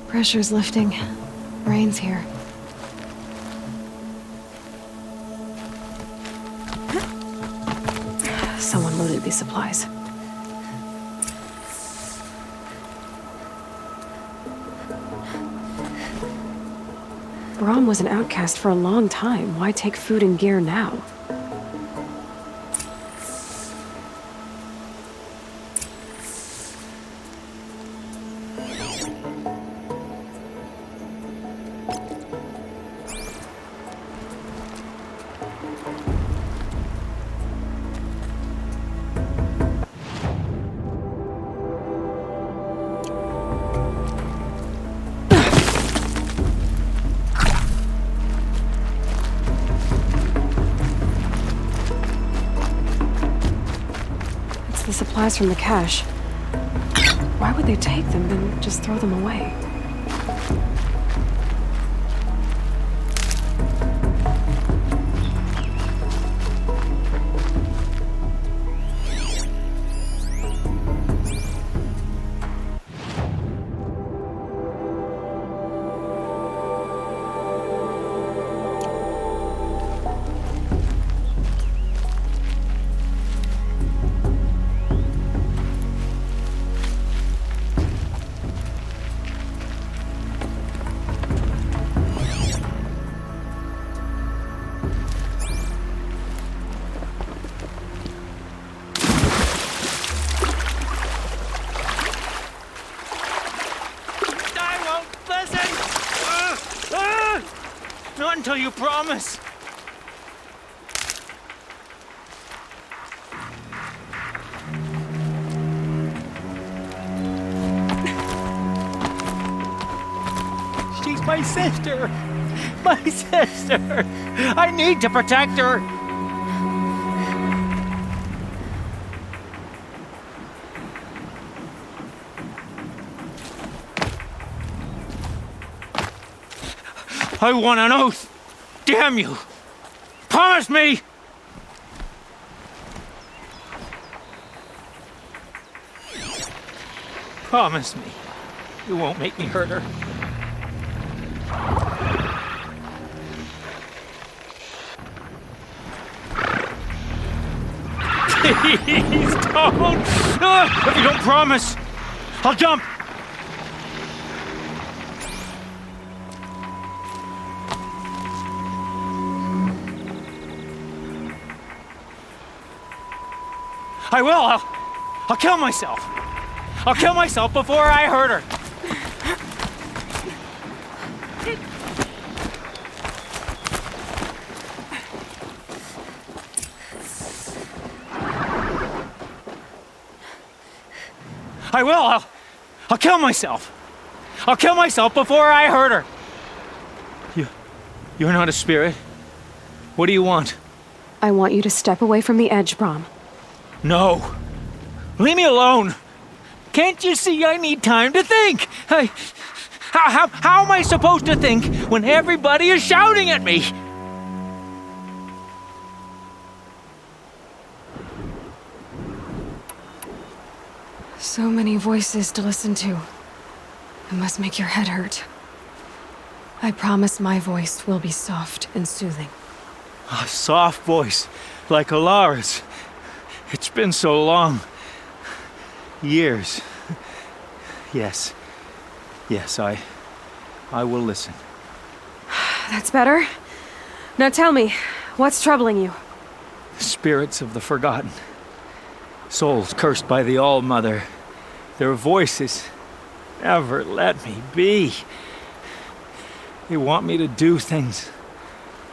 [SPEAKER 1] Pressure's lifting. Rain's here. Someone loaded these supplies. Brahm was an outcast for a long time. Why take food and gear now? The supplies from the cache. Why would they take them and just throw them away?
[SPEAKER 9] until you promise. She's my sister. My sister. I need to protect her. I want an oath. Damn you. Promise me. Promise me. You won't make me hurt her. Please don't. If you don't promise, I'll jump. I will. I'll kill myself. I'll kill myself before I hurt her. I will. I'll kill myself. I'll kill myself before I hurt her. You're not a spirit. What do you want?
[SPEAKER 1] I want you to step away from the edge, Brom.
[SPEAKER 9] No. Leave me alone. Can't you see I need time to think? How am I supposed to think when everybody is shouting at me?
[SPEAKER 1] So many voices to listen to. It must make your head hurt. I promise my voice will be soft and soothing.
[SPEAKER 9] A soft voice, like Alara's. It's been so long. Years. Yes. Yes, I will listen.
[SPEAKER 1] That's better. Now tell me, what's troubling you?
[SPEAKER 9] Spirits of the forgotten. Souls cursed by the All-Mother. Their voices never let me be. They want me to do things.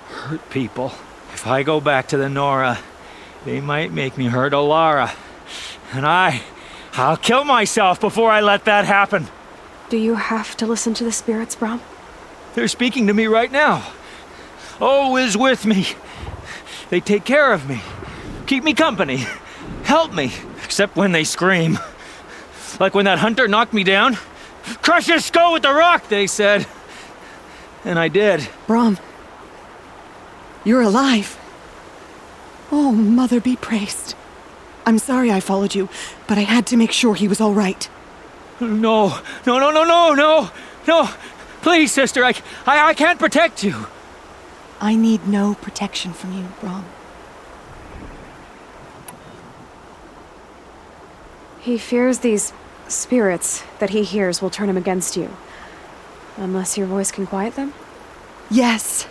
[SPEAKER 9] Hurt people. If I go back to the Nora, they might make me hurt Alara. And I'll kill myself before I let that happen.
[SPEAKER 1] Do you have to listen to the spirits, Brom?
[SPEAKER 9] They're speaking to me right now. O is with me. They take care of me. Keep me company. Help me. Except when they scream. Like when that hunter knocked me down. Crush his skull with the rock, they said. And I did.
[SPEAKER 4] Brom, you're alive. Oh, Mother be praised. I'm sorry I followed you, but I had to make sure he was all right.
[SPEAKER 9] No. Please, sister, I can't protect you.
[SPEAKER 4] I need no protection from you, Brom.
[SPEAKER 1] He fears these spirits that he hears will turn him against you. Unless your voice can quiet them?
[SPEAKER 4] Yes,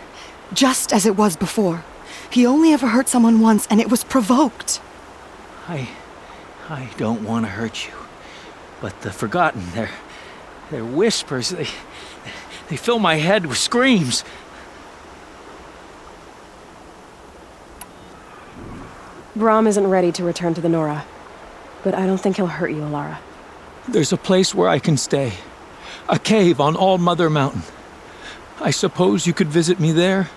[SPEAKER 4] just as it was before. He only ever hurt someone once, and it was provoked.
[SPEAKER 9] I don't want to hurt you. But the forgotten, their whispers, they fill my head with screams.
[SPEAKER 1] Brom isn't ready to return to the Nora. But I don't think he'll hurt you, Alara.
[SPEAKER 9] There's a place where I can stay. A cave on All-Mother Mountain. I suppose you could visit me there,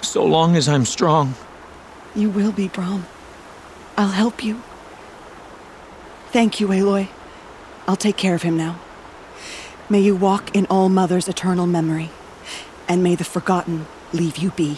[SPEAKER 9] so long as I'm strong.
[SPEAKER 4] You will be, Brom. I'll help you. Thank you, Aloy. I'll take care of him now. May you walk in All-Mother's eternal memory, and may the forgotten leave you be.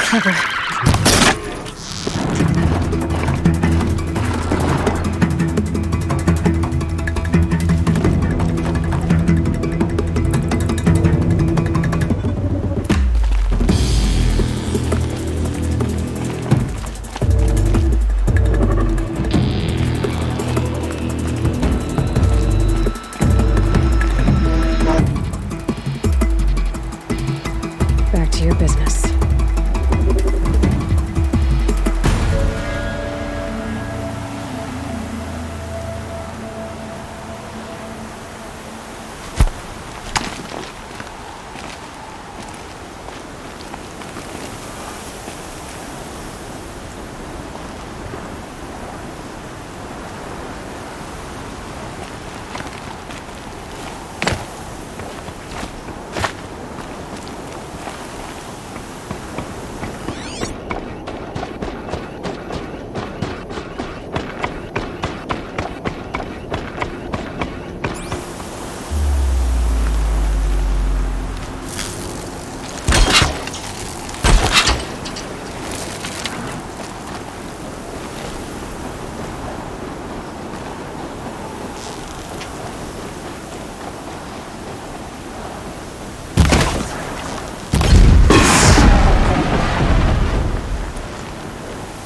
[SPEAKER 1] Clever. Back to your business.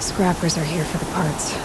[SPEAKER 1] Scrappers are here for the parts.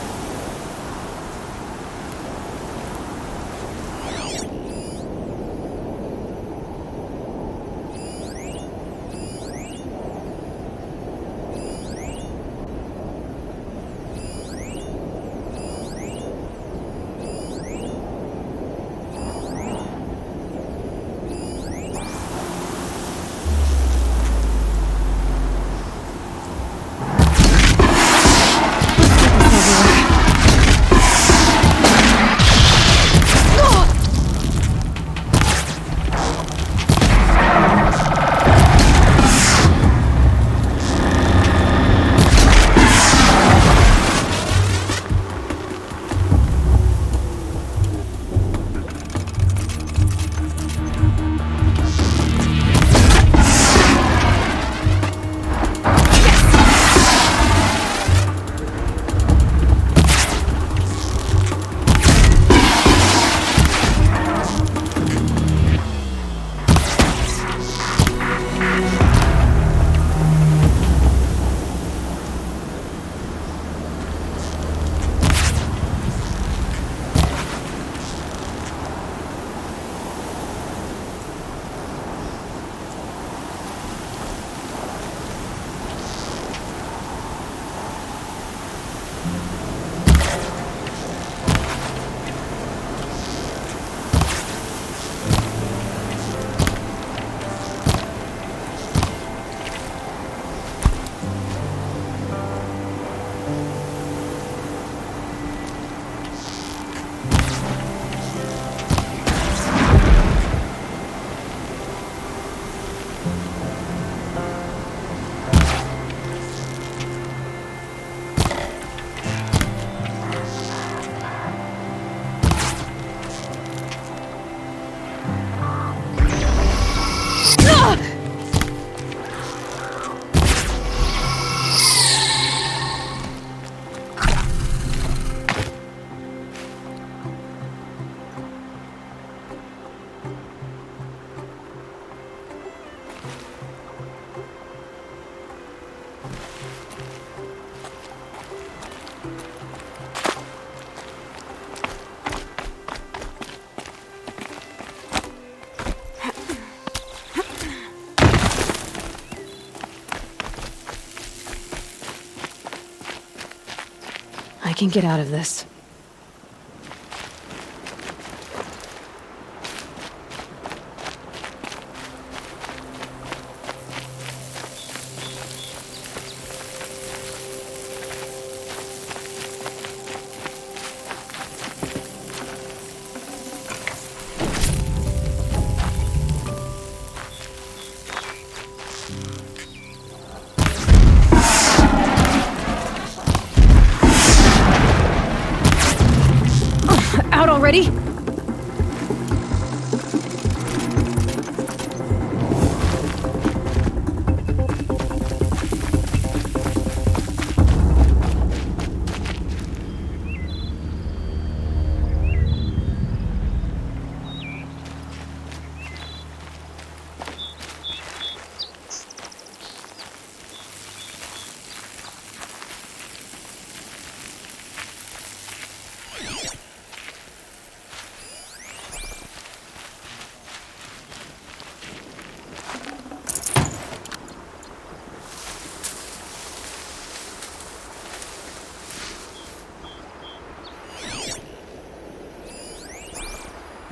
[SPEAKER 1] I can get out of this.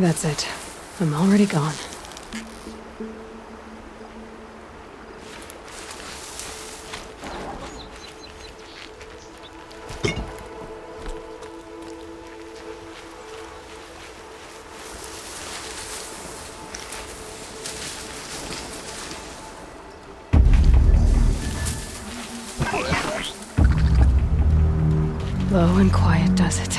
[SPEAKER 1] That's it. I'm already gone. Low and quiet does it.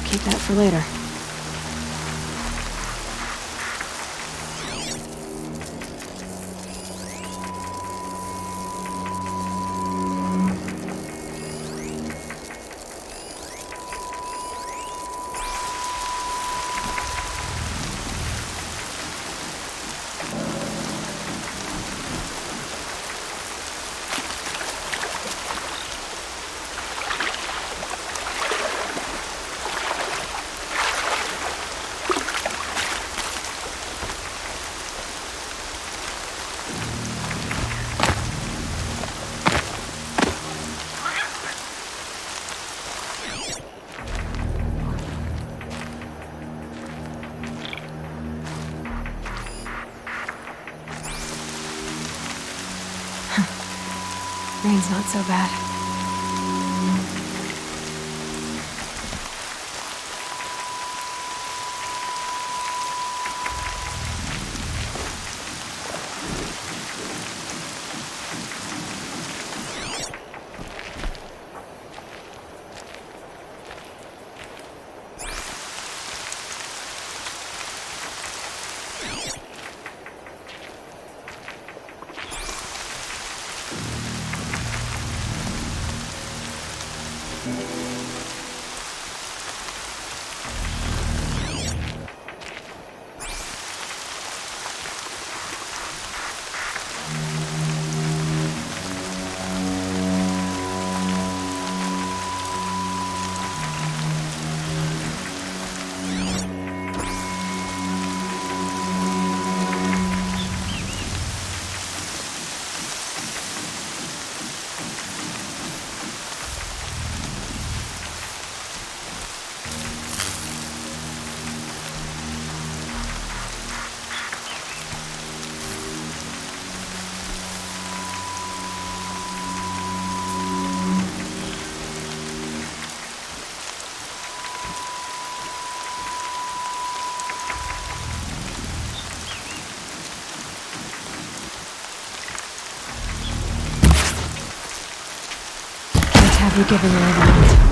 [SPEAKER 1] Keep that for later. Rain's not so bad. Have you given what I want?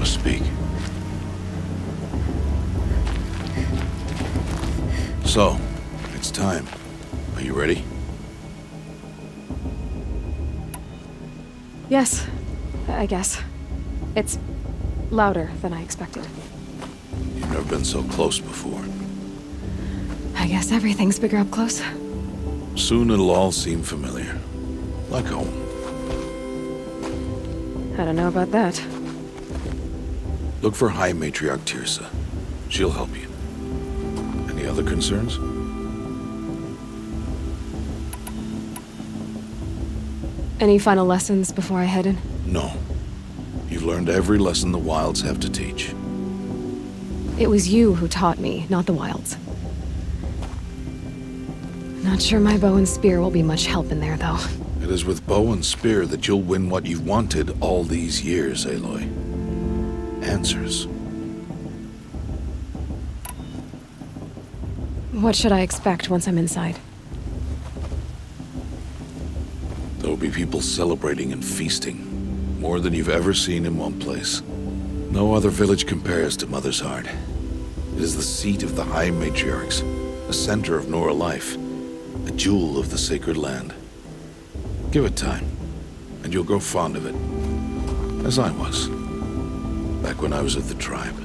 [SPEAKER 7] to speak. So, it's time. Are you ready?
[SPEAKER 1] Yes, I guess. It's louder than I expected.
[SPEAKER 7] You've never been so close before.
[SPEAKER 1] I guess everything's bigger up close.
[SPEAKER 7] Soon it'll all seem familiar. Like home.
[SPEAKER 1] I don't know about that.
[SPEAKER 7] Look for High Matriarch Tirsa. She'll help you. Any other concerns?
[SPEAKER 1] Any final lessons before I head in?
[SPEAKER 7] No. You've learned every lesson the Wilds have to teach.
[SPEAKER 1] It was you who taught me, not the Wilds. Not sure my bow and spear will be much help in there, though.
[SPEAKER 7] It is with bow and spear that you'll win what you've wanted all these years, Aloy. Answers.
[SPEAKER 1] What should I expect once I'm inside?
[SPEAKER 7] There will be people celebrating and feasting. More than you've ever seen in one place. No other village compares to Mother's Heart. It is the seat of the High Matriarchs, the center of Nora life, a jewel of the sacred land. Give it time, and you'll grow fond of it. As I was, back when I was of the tribe.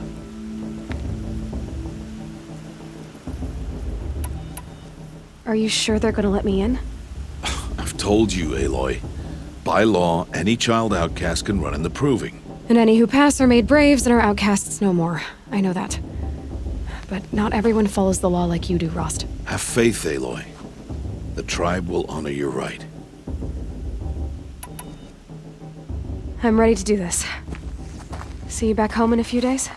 [SPEAKER 1] Are you sure they're gonna let me in?
[SPEAKER 7] I've told you, Aloy. By law, any child outcast can run in the proving.
[SPEAKER 1] And any who pass are made braves and are outcasts no more. I know that. But not everyone follows the law like you do, Rost.
[SPEAKER 7] Have faith, Aloy. The tribe will honor your right.
[SPEAKER 1] I'm ready to do this. See you back home in a few days?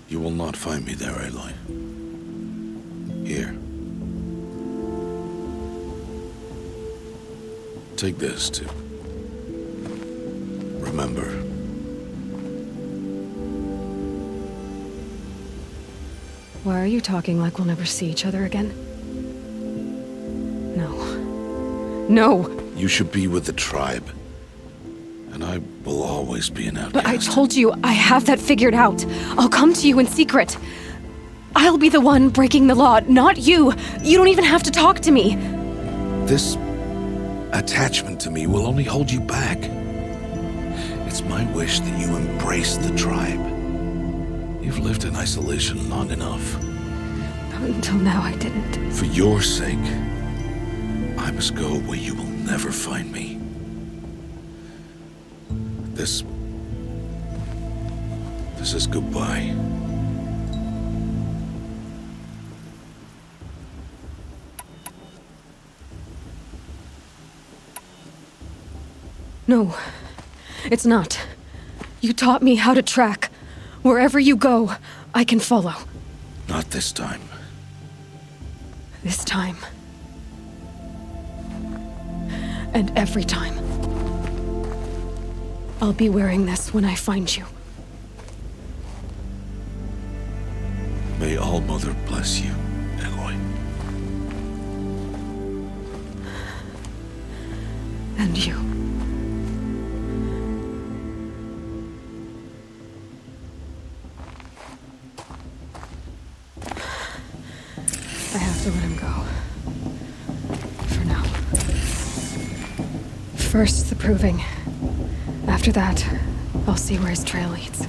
[SPEAKER 7] You will not find me there, Aloy. Here. Take this, too. Remember.
[SPEAKER 1] Why are you talking like we'll never see each other again? No. No!
[SPEAKER 7] You should be with the tribe. And I will always be an outcast.
[SPEAKER 1] But I told you, I have that figured out. I'll come to you in secret. I'll be the one breaking the law, not you. You don't even have to talk to me.
[SPEAKER 7] This attachment to me will only hold you back. It's my wish that you embrace the tribe. You've lived in isolation long enough.
[SPEAKER 1] Until now, I didn't.
[SPEAKER 7] For your sake, I must go where you will never find me. This is goodbye.
[SPEAKER 1] No, it's not. You taught me how to track. Wherever you go, I can follow.
[SPEAKER 7] Not this time.
[SPEAKER 1] This time. And every time. I'll be wearing this when I find you.
[SPEAKER 7] May All Mother bless you, Aloy.
[SPEAKER 1] And you. I have to let him go. For now. First, the proving. After that, I'll see where his trail leads.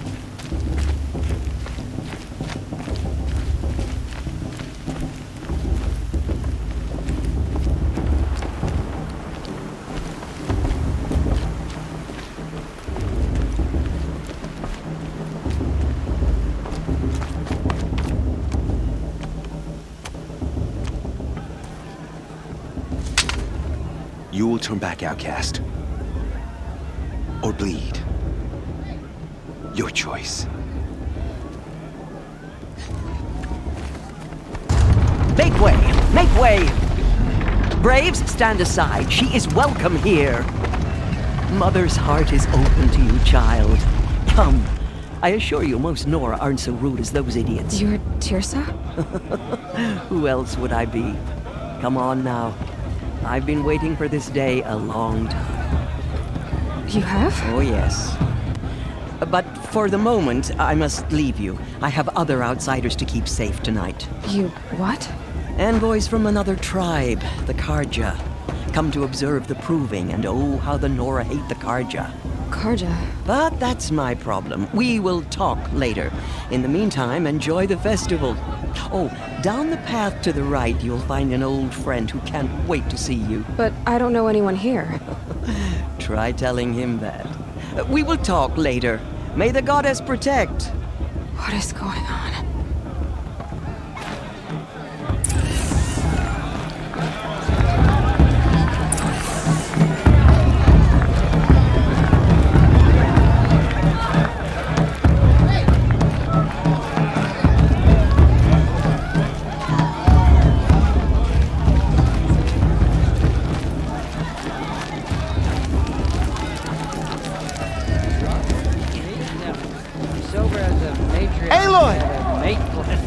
[SPEAKER 10] You will turn back, outcast. Or bleed. Your choice.
[SPEAKER 11] Make way! Make way! Braves, stand aside. She is welcome here. Mother's heart is open to you, child. Come. I assure you, most Nora aren't so rude as those idiots.
[SPEAKER 1] You're Tirsa?
[SPEAKER 11] Who else would I be? Come on now. I've been waiting for this day a long time.
[SPEAKER 1] You have?
[SPEAKER 11] Oh, yes. But for the moment, I must leave you. I have other outsiders to keep safe tonight.
[SPEAKER 1] You what?
[SPEAKER 11] Envoys from another tribe, the Karja. Come to observe the proving, and oh, how the Nora hate the Karja.
[SPEAKER 1] Karja?
[SPEAKER 11] But that's my problem. We will talk later. In the meantime, enjoy the festival. Oh, down the path to the right, you'll find an old friend who can't wait to see you.
[SPEAKER 1] But I don't know anyone here.
[SPEAKER 11] Try telling him that. We will talk later. May the goddess protect.
[SPEAKER 1] What is going on?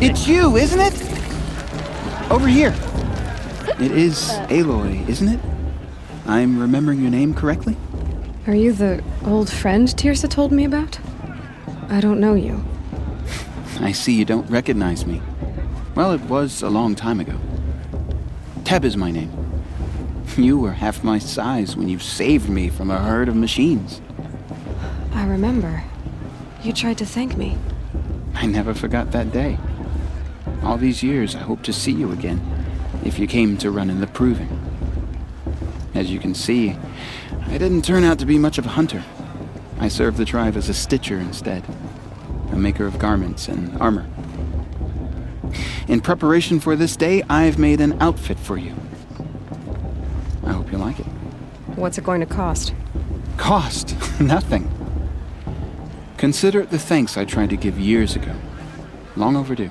[SPEAKER 12] It's you, isn't it? Over here. It is Aloy, isn't it? I'm remembering your name correctly?
[SPEAKER 1] Are you the old friend Tirsa told me about? I don't know you.
[SPEAKER 12] I see you don't recognize me. Well, it was a long time ago. Teb is my name. You were half my size when you saved me from a herd of machines.
[SPEAKER 1] I remember. You tried to thank me.
[SPEAKER 12] I never forgot that day. All these years, I hope to see you again, if you came to run in the proving. As you can see, I didn't turn out to be much of a hunter. I served the tribe as a stitcher instead, a maker of garments and armor. In preparation for this day, I've made an outfit for you. I hope you like it.
[SPEAKER 1] What's it going to cost?
[SPEAKER 12] Cost? Nothing. Consider it the thanks I tried to give years ago. Long overdue.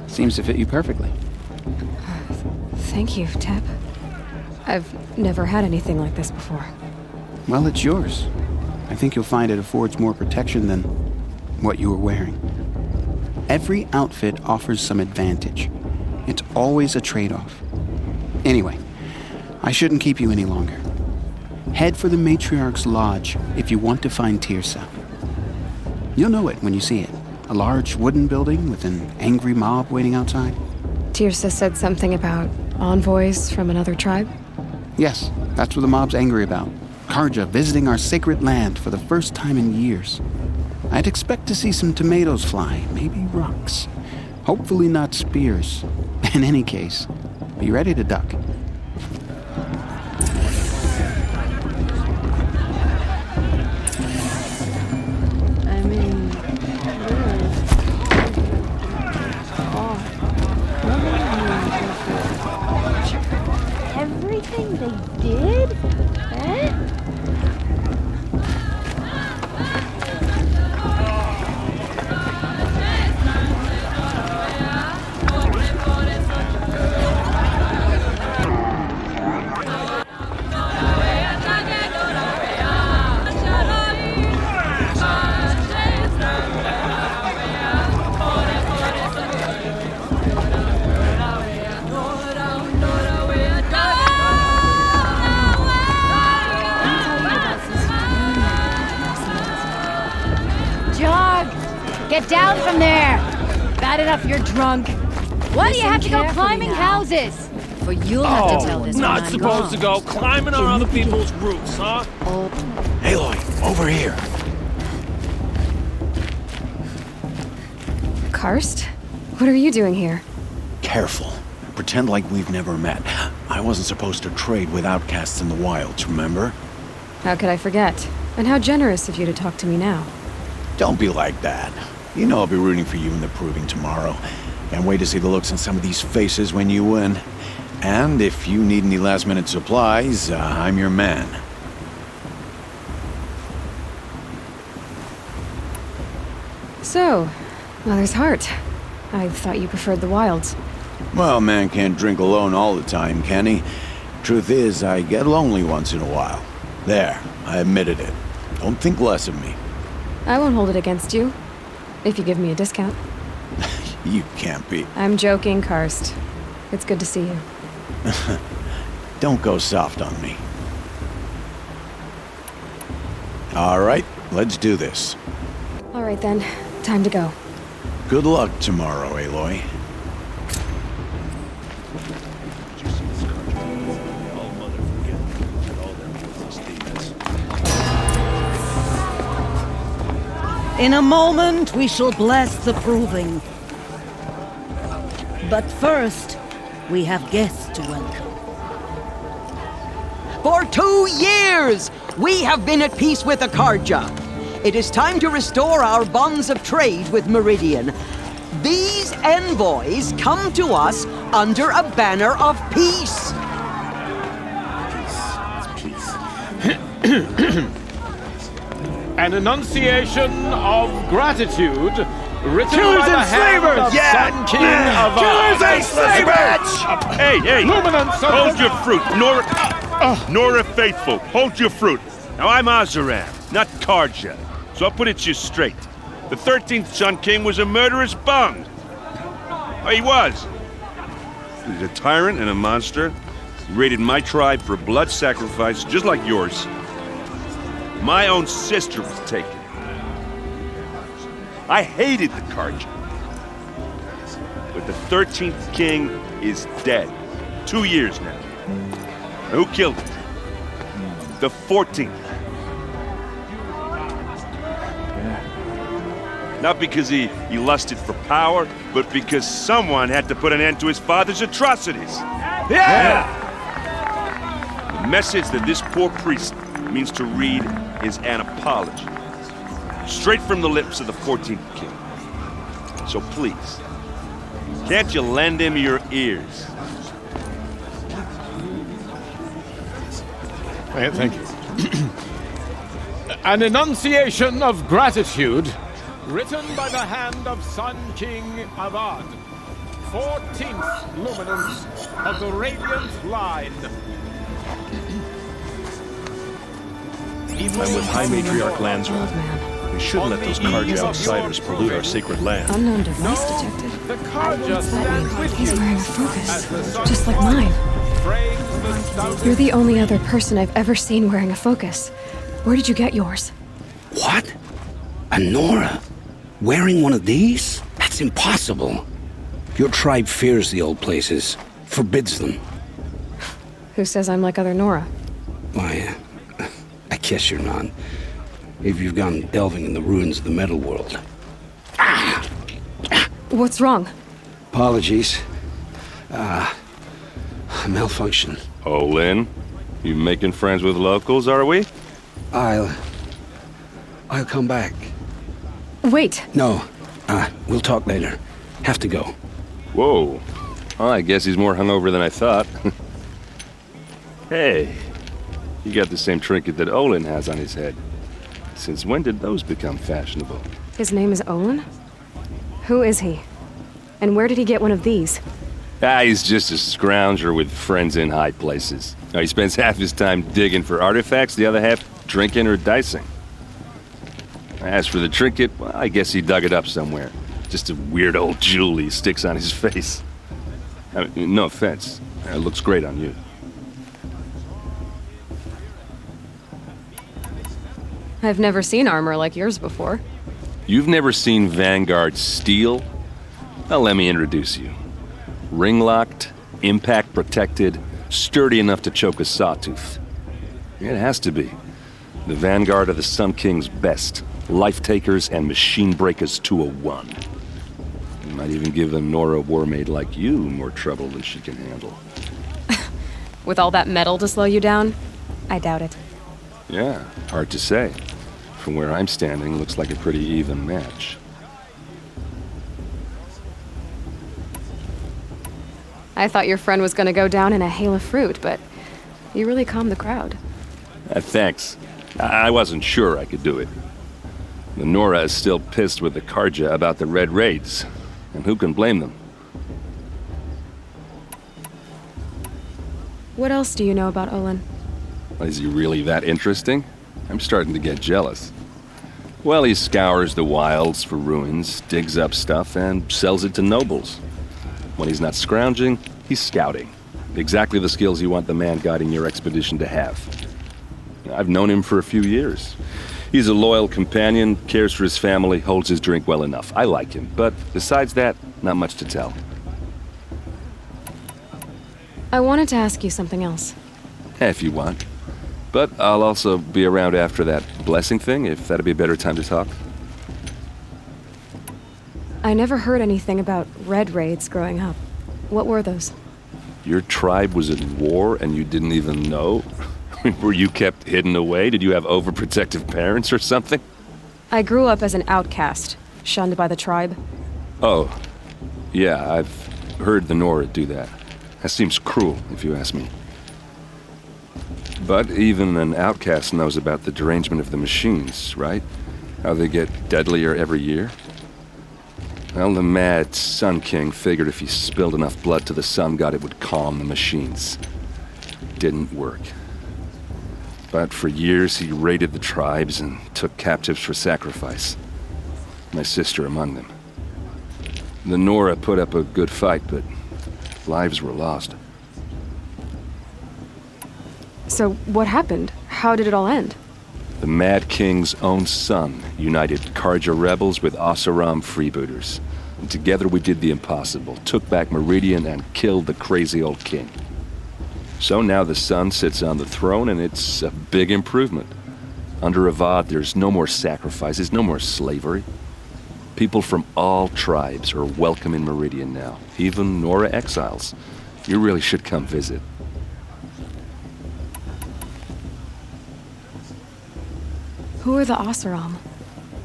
[SPEAKER 12] Seems to fit you perfectly.
[SPEAKER 1] Thank you, Teb. I've never had anything like this before.
[SPEAKER 12] Well, it's yours. I think you'll find it affords more protection than what you were wearing. Every outfit offers some advantage. It's always a trade-off. Anyway, I shouldn't keep you any longer. Head for the Matriarch's Lodge if you want to find Tirsa. You'll know it when you see it. A large wooden building with an angry mob waiting outside.
[SPEAKER 1] Tirsa said something about envoys from another tribe?
[SPEAKER 12] Yes, that's what the mob's angry about. Karja visiting our sacred land for the first time in years. I'd expect to see some tomatoes fly, maybe rocks. Hopefully not spears. In any case, be ready to duck.
[SPEAKER 3] Everything they did? Eh?
[SPEAKER 13] down from there! Bad enough you're drunk. Why do you have to go climbing houses? For you'll have to tell this
[SPEAKER 8] not supposed to go climbing on other people's roofs, huh?
[SPEAKER 7] Aloy, over here.
[SPEAKER 1] Karst? What are you doing here?
[SPEAKER 14] Careful. Pretend like we've never met. I wasn't supposed to trade with outcasts in the wilds, remember?
[SPEAKER 1] How could I forget? And how generous of you to talk to me now.
[SPEAKER 14] Don't be like that. You know I'll be rooting for you in the proving tomorrow. Can't wait to see the looks on some of these faces when you win. And if you need any last-minute supplies, I'm your man.
[SPEAKER 1] So, Mother's Heart. I thought you preferred the wilds.
[SPEAKER 14] Well, man can't drink alone all the time, can he? Truth is, I get lonely once in a while. There, I admitted it. Don't think less of me.
[SPEAKER 1] I won't hold it against you. If you give me a discount.
[SPEAKER 14] You can't be.
[SPEAKER 1] I'm joking, Karst. It's good to see you.
[SPEAKER 14] Don't go soft on me. All right, let's do this.
[SPEAKER 1] All right then, time to go.
[SPEAKER 14] Good luck tomorrow, Aloy.
[SPEAKER 15] In a moment, we shall bless the proving. But first, we have guests to welcome.
[SPEAKER 11] For 2 years, we have been at peace with Akarja. It is time to restore our bonds of trade with Meridian. These envoys come to us under a banner of peace.
[SPEAKER 16] An enunciation of gratitude written
[SPEAKER 9] Killers
[SPEAKER 16] by the
[SPEAKER 9] and
[SPEAKER 16] hand
[SPEAKER 9] slavers!
[SPEAKER 16] of Sun King of
[SPEAKER 9] Killers and slavers!
[SPEAKER 17] Hey! Hold your fruit, Nora Faithful. Hold your fruit. Now I'm Azaram, not Karja. So I'll put it to you straight. The 13th Sun King was a murderous bung. Oh, he was. He's a tyrant and a monster. He raided my tribe for blood sacrifice, just like yours. My own sister was taken. I hated the Karja. But the 13th king is dead. 2 years now. Who killed him? The 14th. Not because he lusted for power, but because someone had to put an end to his father's atrocities.
[SPEAKER 9] Yeah!
[SPEAKER 17] The message that this poor priest means to read is an apology. Straight from the lips of the 14th king. So please, can't you lend him your ears?
[SPEAKER 16] Thank you. An enunciation of gratitude written by the hand of Sun King Avad, 14th luminance of the Radiant Line.
[SPEAKER 18] I'm with High Matriarch Lansra. We shouldn't let those Karja outsiders pollute our sacred land.
[SPEAKER 1] Unknown device detected.
[SPEAKER 16] The Karja stand with
[SPEAKER 1] He's
[SPEAKER 16] you.
[SPEAKER 1] wearing a focus, just like mine. You're the only other person I've ever seen wearing a focus. Where did you get yours?
[SPEAKER 19] What? A Nora? Wearing one of these? That's impossible. Your tribe fears the old places, forbids them.
[SPEAKER 1] Who says I'm like other Nora?
[SPEAKER 19] Why, I guess you're not. If you've gone delving in the ruins of the metal world.
[SPEAKER 1] What's wrong?
[SPEAKER 19] Apologies. A malfunction.
[SPEAKER 17] Oh, Lynn? You making friends with locals, are we?
[SPEAKER 19] I'll come back.
[SPEAKER 1] Wait.
[SPEAKER 19] No. We'll talk later. Have to go.
[SPEAKER 17] Whoa. Well, I guess he's more hungover than I thought. Hey, you got the same trinket that Olin has on his head. Since when did those become fashionable?
[SPEAKER 1] His name is Olin? Who is he? And where did he get one of these?
[SPEAKER 17] He's just a scrounger with friends in high places. He spends half his time digging for artifacts, the other half drinking or dicing. As for the trinket, well, I guess he dug it up somewhere. Just a weird old jewel he sticks on his face. I mean, no offense. It looks great on you.
[SPEAKER 1] I've never seen armor like yours before.
[SPEAKER 8] You've never seen Vanguard steel? Well, let me introduce you. Ring-locked, impact-protected, sturdy enough to choke a sawtooth. It has to be. The Vanguard are the Sun King's best. Life-takers and machine breakers to a one. You might even give a Nora warmaid like you more trouble than she can handle.
[SPEAKER 1] With all that metal to slow you down? I doubt it.
[SPEAKER 8] Yeah, hard to say. From where I'm standing, looks like a pretty even match.
[SPEAKER 1] I thought your friend was gonna go down in a hail of fruit, but you really calmed the crowd.
[SPEAKER 8] Thanks. I wasn't sure I could do it. The Nora is still pissed with the Karja about the Red Raids, and who can blame them?
[SPEAKER 1] What else do you know about Olin?
[SPEAKER 8] Is he really that interesting? I'm starting to get jealous. Well, he scours the wilds for ruins, digs up stuff, and sells it to nobles. When he's not scrounging, he's scouting. Exactly the skills you want the man guiding your expedition to have. I've known him for a few years. He's a loyal companion, cares for his family, holds his drink well enough. I like him, but besides that, not much to tell.
[SPEAKER 1] I wanted to ask you something else.
[SPEAKER 8] If you want. But I'll also be around after that blessing thing, if that'd be a better time to talk.
[SPEAKER 1] I never heard anything about Red Raids growing up. What were those?
[SPEAKER 8] Your tribe was at war and you didn't even know? Were you kept hidden away? Did you have overprotective parents or something?
[SPEAKER 1] I grew up as an outcast, shunned by the tribe.
[SPEAKER 8] Oh, yeah, I've heard the Nora do that. That seems cruel, if you ask me. But even an outcast knows about the derangement of the machines, right? How they get deadlier every year? Well, the mad Sun King figured if he spilled enough blood to the Sun God, it would calm the machines. Didn't work. But for years, he raided the tribes and took captives for sacrifice. My sister among them. The Nora put up a good fight, but lives were lost.
[SPEAKER 1] So what happened? How did it all end?
[SPEAKER 8] The Mad King's own son united Karja rebels with Oseram freebooters. And together we did the impossible, took back Meridian and killed the crazy old king. So now the son sits on the throne and it's a big improvement. Under Avad, there's no more sacrifices, no more slavery. People from all tribes are welcome in Meridian now, even Nora exiles. You really should come visit.
[SPEAKER 1] Who are the Oseram?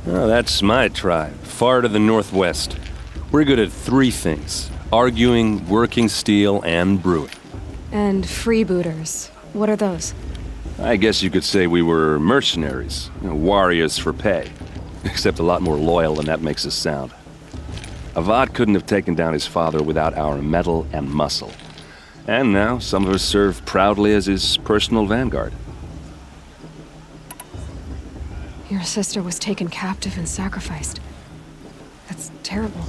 [SPEAKER 8] Oh, that's my tribe, far to the northwest. We're good at three things: arguing, working steel, and brewing.
[SPEAKER 1] And freebooters. What are those?
[SPEAKER 8] I guess you could say we were mercenaries, warriors for pay. Except a lot more loyal than that makes us sound. Avad couldn't have taken down his father without our metal and muscle. And now some of us serve proudly as his personal vanguard.
[SPEAKER 1] Your sister was taken captive and sacrificed. That's terrible.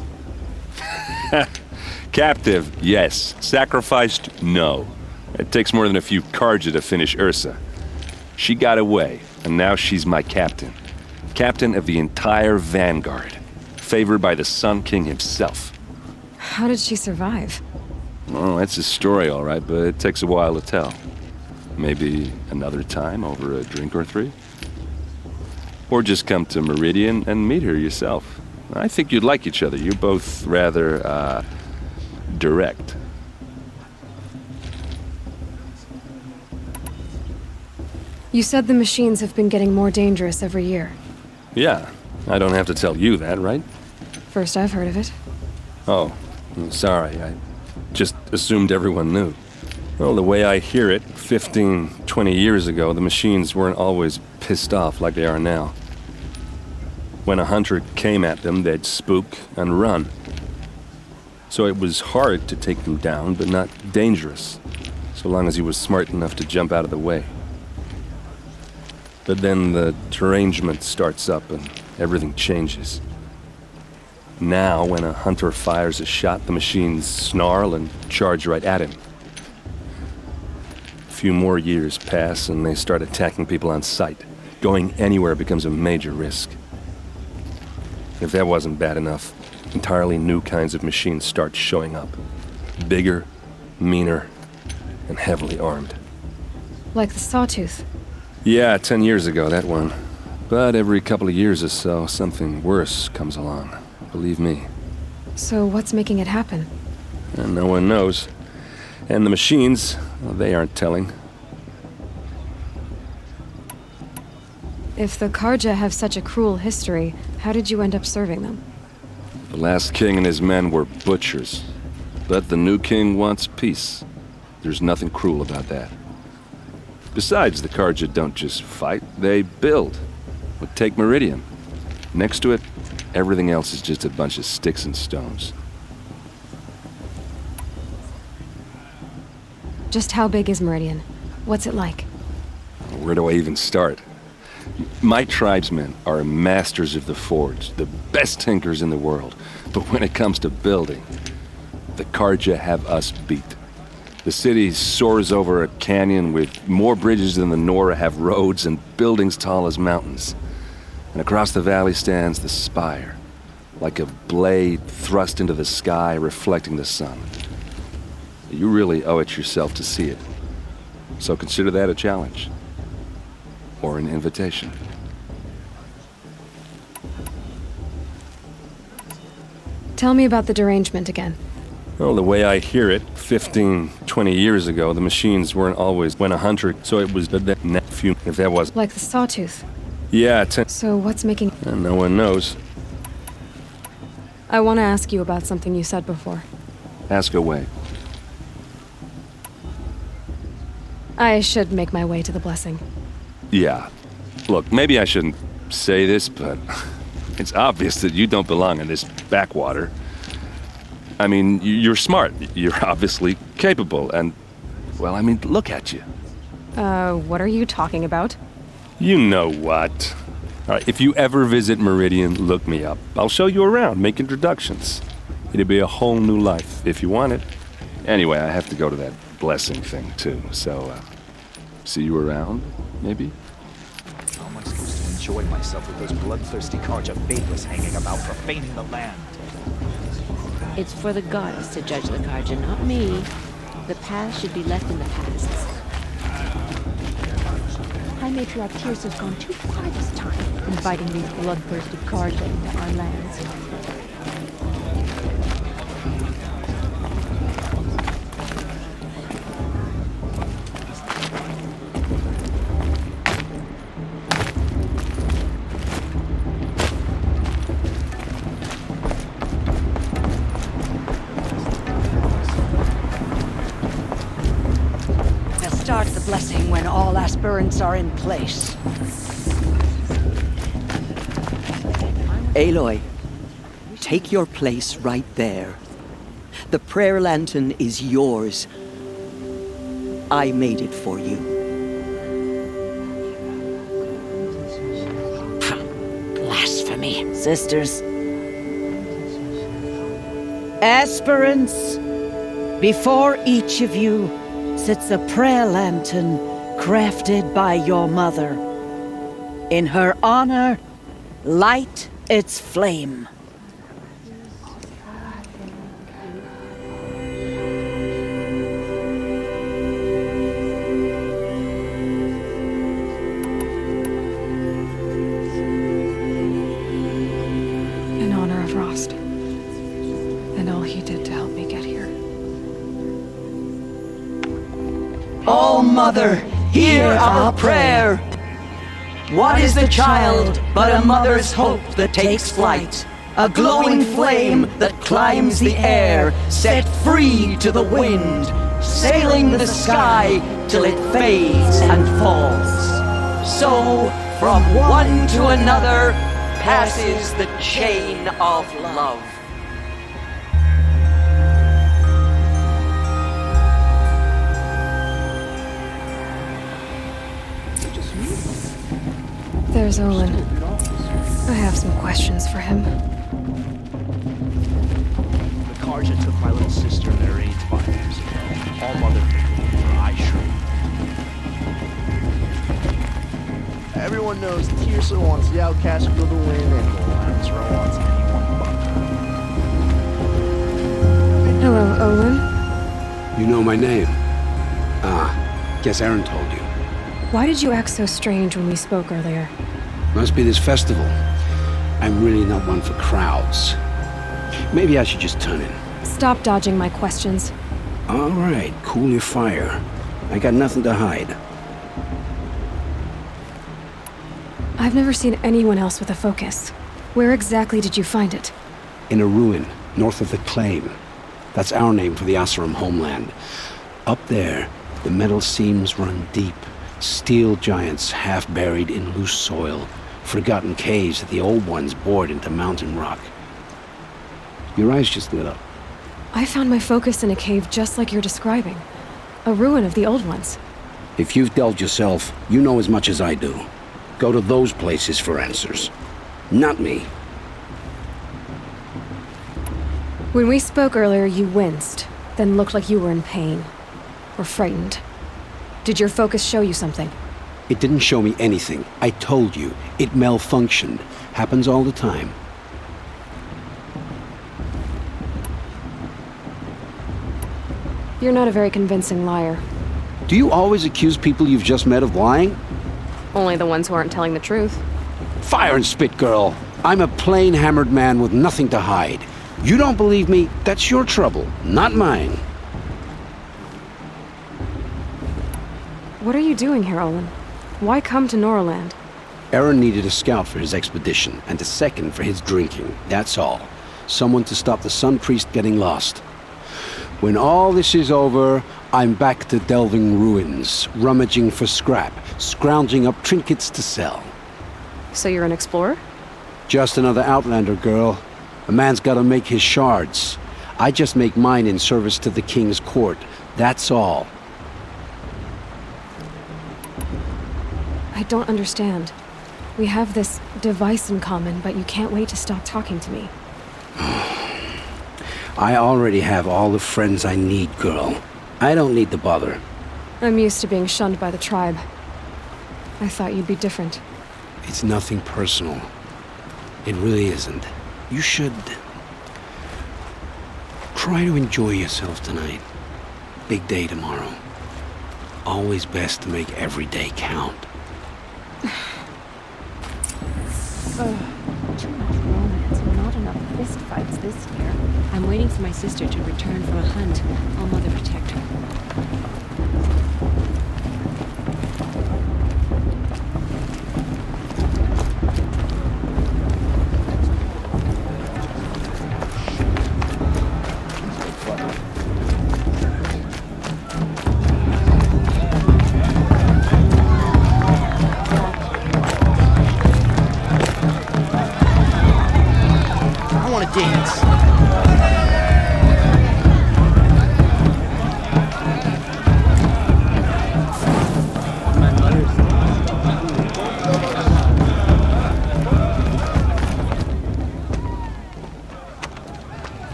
[SPEAKER 8] Captive, yes. Sacrificed, no. It takes more than a few Karja to finish Ursa. She got away, and now she's my captain. Captain of the entire Vanguard. Favored by the Sun King himself.
[SPEAKER 1] How did she survive?
[SPEAKER 8] Well, that's a story, all right, but it takes a while to tell. Maybe another time over a drink or three? Or just come to Meridian and meet her yourself. I think you'd like each other. You're both rather, direct.
[SPEAKER 1] You said the machines have been getting more dangerous every year.
[SPEAKER 8] Yeah, I don't have to tell you that, right?
[SPEAKER 1] First I've heard of it.
[SPEAKER 8] Oh, sorry. I just assumed everyone knew. Well, the way I hear it, 15, 20 years ago, the machines weren't always pissed off like they are now. When a hunter came at them, they'd spook and run. So it was hard to take them down, but not dangerous, so long as he was smart enough to jump out of the way. But then the derangement starts up and everything changes. Now, when a hunter fires a shot, the machines snarl and charge right at him. A few more years pass and they start attacking people on sight. Going anywhere becomes a major risk.
[SPEAKER 18] If that wasn't bad enough, entirely new kinds of machines start showing up. Bigger, meaner, and heavily armed.
[SPEAKER 1] Like the Sawtooth.
[SPEAKER 18] Yeah, 10 years ago, that one. But every couple of years or so, something worse comes along. Believe me.
[SPEAKER 1] So what's making it happen?
[SPEAKER 18] And no one knows. And the machines, well, they aren't telling.
[SPEAKER 1] If the Karja have such a cruel history, how did you end up serving them?
[SPEAKER 18] The last king and his men were butchers. But the new king wants peace. There's nothing cruel about that. Besides, the Karja don't just fight, they build. But take Meridian. Next to it, everything else is just a bunch of sticks and stones.
[SPEAKER 1] Just how big is Meridian? What's it like?
[SPEAKER 18] Where do I even start? My tribesmen are masters of the forge, the best tinkers in the world. But when it comes to building, the Karja have us beat. The city soars over a canyon with more bridges than the Nora have roads and buildings tall as mountains. And across the valley stands the spire, like a blade thrust into the sky reflecting the sun. You really owe it yourself to see it. So consider that a challenge. Or an invitation.
[SPEAKER 1] Tell me about the derangement again.
[SPEAKER 18] Well, the way I hear it, 15, 20 years ago, the machines weren't always when a hunter, so it was the nephew, if that was...
[SPEAKER 1] Like the Sawtooth.
[SPEAKER 18] Yeah,
[SPEAKER 1] So what's making...
[SPEAKER 18] And no one knows.
[SPEAKER 1] I want to ask you about something you said before.
[SPEAKER 18] Ask away.
[SPEAKER 1] I should make my way to the blessing.
[SPEAKER 18] Yeah. Look, maybe I shouldn't say this, but it's obvious that you don't belong in this backwater. I mean, you're smart. You're obviously capable, and... Well, I mean, look at you.
[SPEAKER 1] What are you talking about?
[SPEAKER 18] You know what. All right, if you ever visit Meridian, look me up. I'll show you around, make introductions. It'll be a whole new life, if you want it. Anyway, I have to go to that blessing thing, too, so, see you around, maybe?
[SPEAKER 2] How am I supposed to enjoy myself with those bloodthirsty Karja faithless hanging about profaning the land?
[SPEAKER 20] It's for the gods to judge the Karja, not me. The past should be left in the past. High Matriarch Tears has gone too far this time, inviting these bloodthirsty Karja into our lands.
[SPEAKER 15] Start the blessing when all aspirants are in place.
[SPEAKER 11] Aloy, take your place right there. The prayer lantern is yours. I made it for you.
[SPEAKER 15] Blasphemy, sisters. Aspirants, before each of you sits a prayer lantern crafted by your mother. In her honor, light its flame.
[SPEAKER 1] In honor of Rost. And all he did to help me get here.
[SPEAKER 11] Oh, Mother, hear our prayer. What is the child but a mother's hope that takes flight? A glowing flame that climbs the air, set free to the wind, sailing the sky till it fades and falls. So, from one to another, passes the chain of love.
[SPEAKER 1] There's Olin. I have some questions for him.
[SPEAKER 2] The Karja took my little sister and their aides 5 years ago. All mother figure for I sure.
[SPEAKER 21] Everyone knows Tirsa wants the outcast to go to win and
[SPEAKER 2] throw onto anyone but her.
[SPEAKER 1] Hello, Olin.
[SPEAKER 19] You know my name? Guess Aaron told you.
[SPEAKER 1] Why did you act so strange when we spoke earlier?
[SPEAKER 19] Must be this festival. I'm really not one for crowds. Maybe I should just turn in.
[SPEAKER 1] Stop dodging my questions.
[SPEAKER 19] All right, cool your fire. I got nothing to hide.
[SPEAKER 1] I've never seen anyone else with a focus. Where exactly did you find it?
[SPEAKER 19] In a ruin, north of the Claim. That's our name for the Asuram homeland. Up there, the metal seams run deep. Steel giants half buried in loose soil. Forgotten caves that the old ones bored into mountain rock. Your eyes just lit up.
[SPEAKER 1] I found my focus in a cave just like you're describing. A ruin of the old ones.
[SPEAKER 19] If you've delved yourself, you know as much as I do. Go to those places for answers. Not me.
[SPEAKER 1] When we spoke earlier, you winced, then looked like you were in pain. Or frightened. Did your focus show you something?
[SPEAKER 19] It didn't show me anything. I told you. It malfunctioned. Happens all the time.
[SPEAKER 1] You're not a very convincing liar.
[SPEAKER 19] Do you always accuse people you've just met of lying?
[SPEAKER 1] Only the ones who aren't telling the truth.
[SPEAKER 19] Fire and spit, girl. I'm a plain hammered man with nothing to hide. You don't believe me, that's your trouble, not mine.
[SPEAKER 1] What are you doing here, Olin? Why come to Noraland?
[SPEAKER 19] Aaron needed a scout for his expedition, and a second for his drinking, that's all. Someone to stop the Sun Priest getting lost. When all this is over, I'm back to delving ruins, rummaging for scrap, scrounging up trinkets to sell.
[SPEAKER 1] So you're an explorer?
[SPEAKER 19] Just another Outlander, girl. A man's gotta make his shards. I just make mine in service to the King's court, that's all.
[SPEAKER 1] I don't understand. We have this device in common, but you can't wait to stop talking to me.
[SPEAKER 19] I already have all the friends I need, girl. I don't need the bother.
[SPEAKER 1] I'm used to being shunned by the tribe. I thought you'd be different.
[SPEAKER 19] It's nothing personal. It really isn't. You should try to enjoy yourself tonight. Big day tomorrow. Always best to make every day count.
[SPEAKER 20] Too much romance and not enough fist fights this year. I'm waiting for my sister to return from a hunt. I'll Mother protect her.
[SPEAKER 21] I want to dance.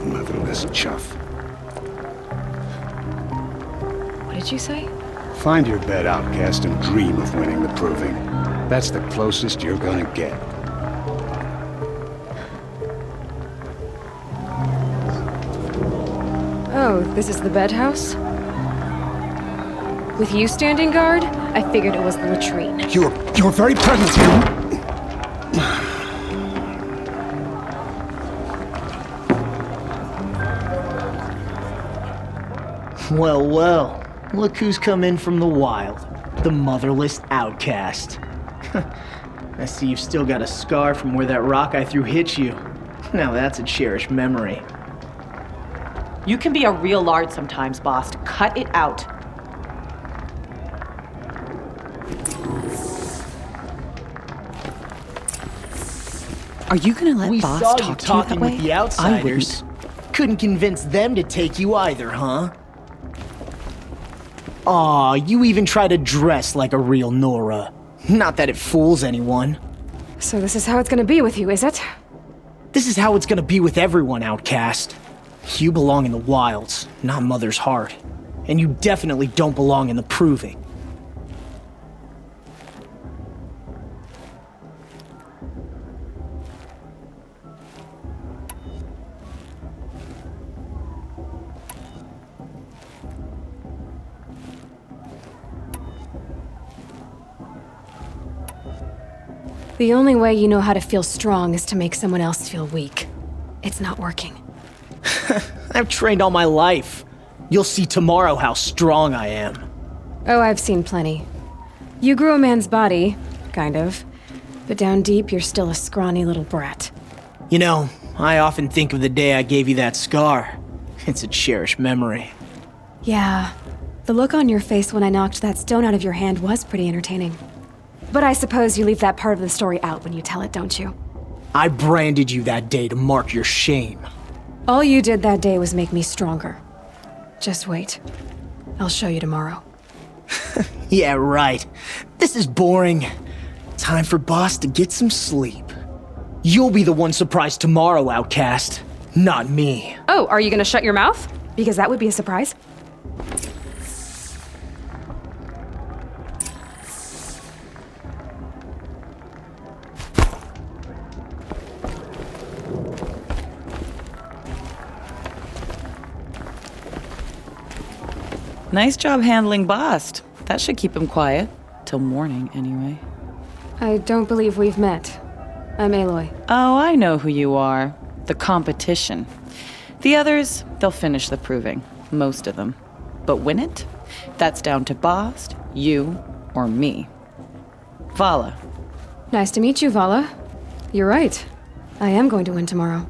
[SPEAKER 14] Motherless chuff.
[SPEAKER 1] What did you say?
[SPEAKER 14] Find your bed, outcast, and dream of winning the proving. That's the closest you're gonna get.
[SPEAKER 1] Oh, this is the bedhouse? With you standing guard, I figured it was the latrine.
[SPEAKER 14] Your very presence here.
[SPEAKER 21] Well, well. Look who's come in from the wild. The motherless outcast. I see you've still got a scar from where that rock I threw hit you. Now that's a cherished memory.
[SPEAKER 22] You can be a real lard sometimes, boss. Cut it out.
[SPEAKER 4] Are you gonna let
[SPEAKER 21] We
[SPEAKER 4] Boss
[SPEAKER 21] saw
[SPEAKER 4] talk
[SPEAKER 21] you
[SPEAKER 4] to you
[SPEAKER 21] talking
[SPEAKER 4] that way?
[SPEAKER 21] with the outsiders. Couldn't convince them to take you either, huh? Aw, you even try to dress like a real Nora. Not that it fools anyone.
[SPEAKER 1] So this is how it's gonna be with you, is it?
[SPEAKER 21] This is how it's gonna be with everyone, outcast. You belong in the wilds, not Mother's heart. And you definitely don't belong in the proving.
[SPEAKER 1] The only way you know how to feel strong is to make someone else feel weak. It's not working.
[SPEAKER 21] I've trained all my life. You'll see tomorrow how strong I am.
[SPEAKER 1] Oh, I've seen plenty. You grew a man's body, kind of. But down deep, you're still a scrawny little brat.
[SPEAKER 21] You know, I often think of the day I gave you that scar. It's a cherished memory.
[SPEAKER 1] Yeah. The look on your face when I knocked that stone out of your hand was pretty entertaining. But I suppose you leave that part of the story out when you tell it, don't you?
[SPEAKER 21] I branded you that day to mark your shame.
[SPEAKER 1] All you did that day was make me stronger. Just wait. I'll show you tomorrow.
[SPEAKER 21] Yeah, right. This is boring. Time for Boss to get some sleep. You'll be the one surprised tomorrow, outcast. Not me.
[SPEAKER 1] Oh, are you gonna shut your mouth? Because that would be a surprise.
[SPEAKER 5] Nice job handling Bast. That should keep him quiet. Till morning, anyway.
[SPEAKER 1] I don't believe we've met. I'm Aloy.
[SPEAKER 5] Oh, I know who you are. The competition. The others, they'll finish the proving. Most of them. But win it? That's down to Bast, you, or me. Vala.
[SPEAKER 1] Nice to meet you, Vala. You're right. I am going to win tomorrow.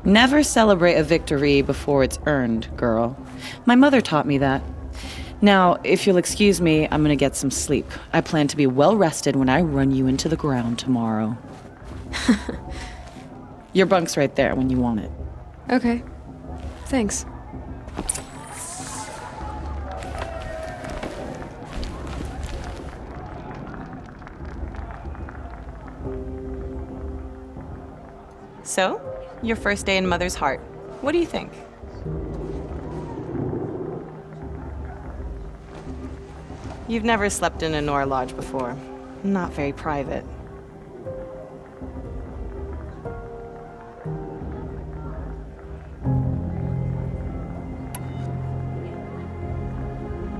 [SPEAKER 5] Never celebrate a victory before it's earned, girl. My mother taught me that. Now, if you'll excuse me, I'm gonna get some sleep. I plan to be well rested when I run you into the ground tomorrow. Your bunk's right there when you want it.
[SPEAKER 1] Okay. Thanks.
[SPEAKER 5] So, your first day in Mother's Heart. What do you think? You've never slept in a Nora lodge before. Not very private.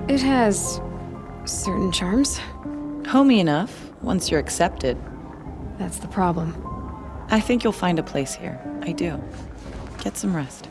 [SPEAKER 1] It has certain charms.
[SPEAKER 5] Homey enough, once you're accepted.
[SPEAKER 1] That's the problem.
[SPEAKER 5] I think you'll find a place here. I do. Get some rest.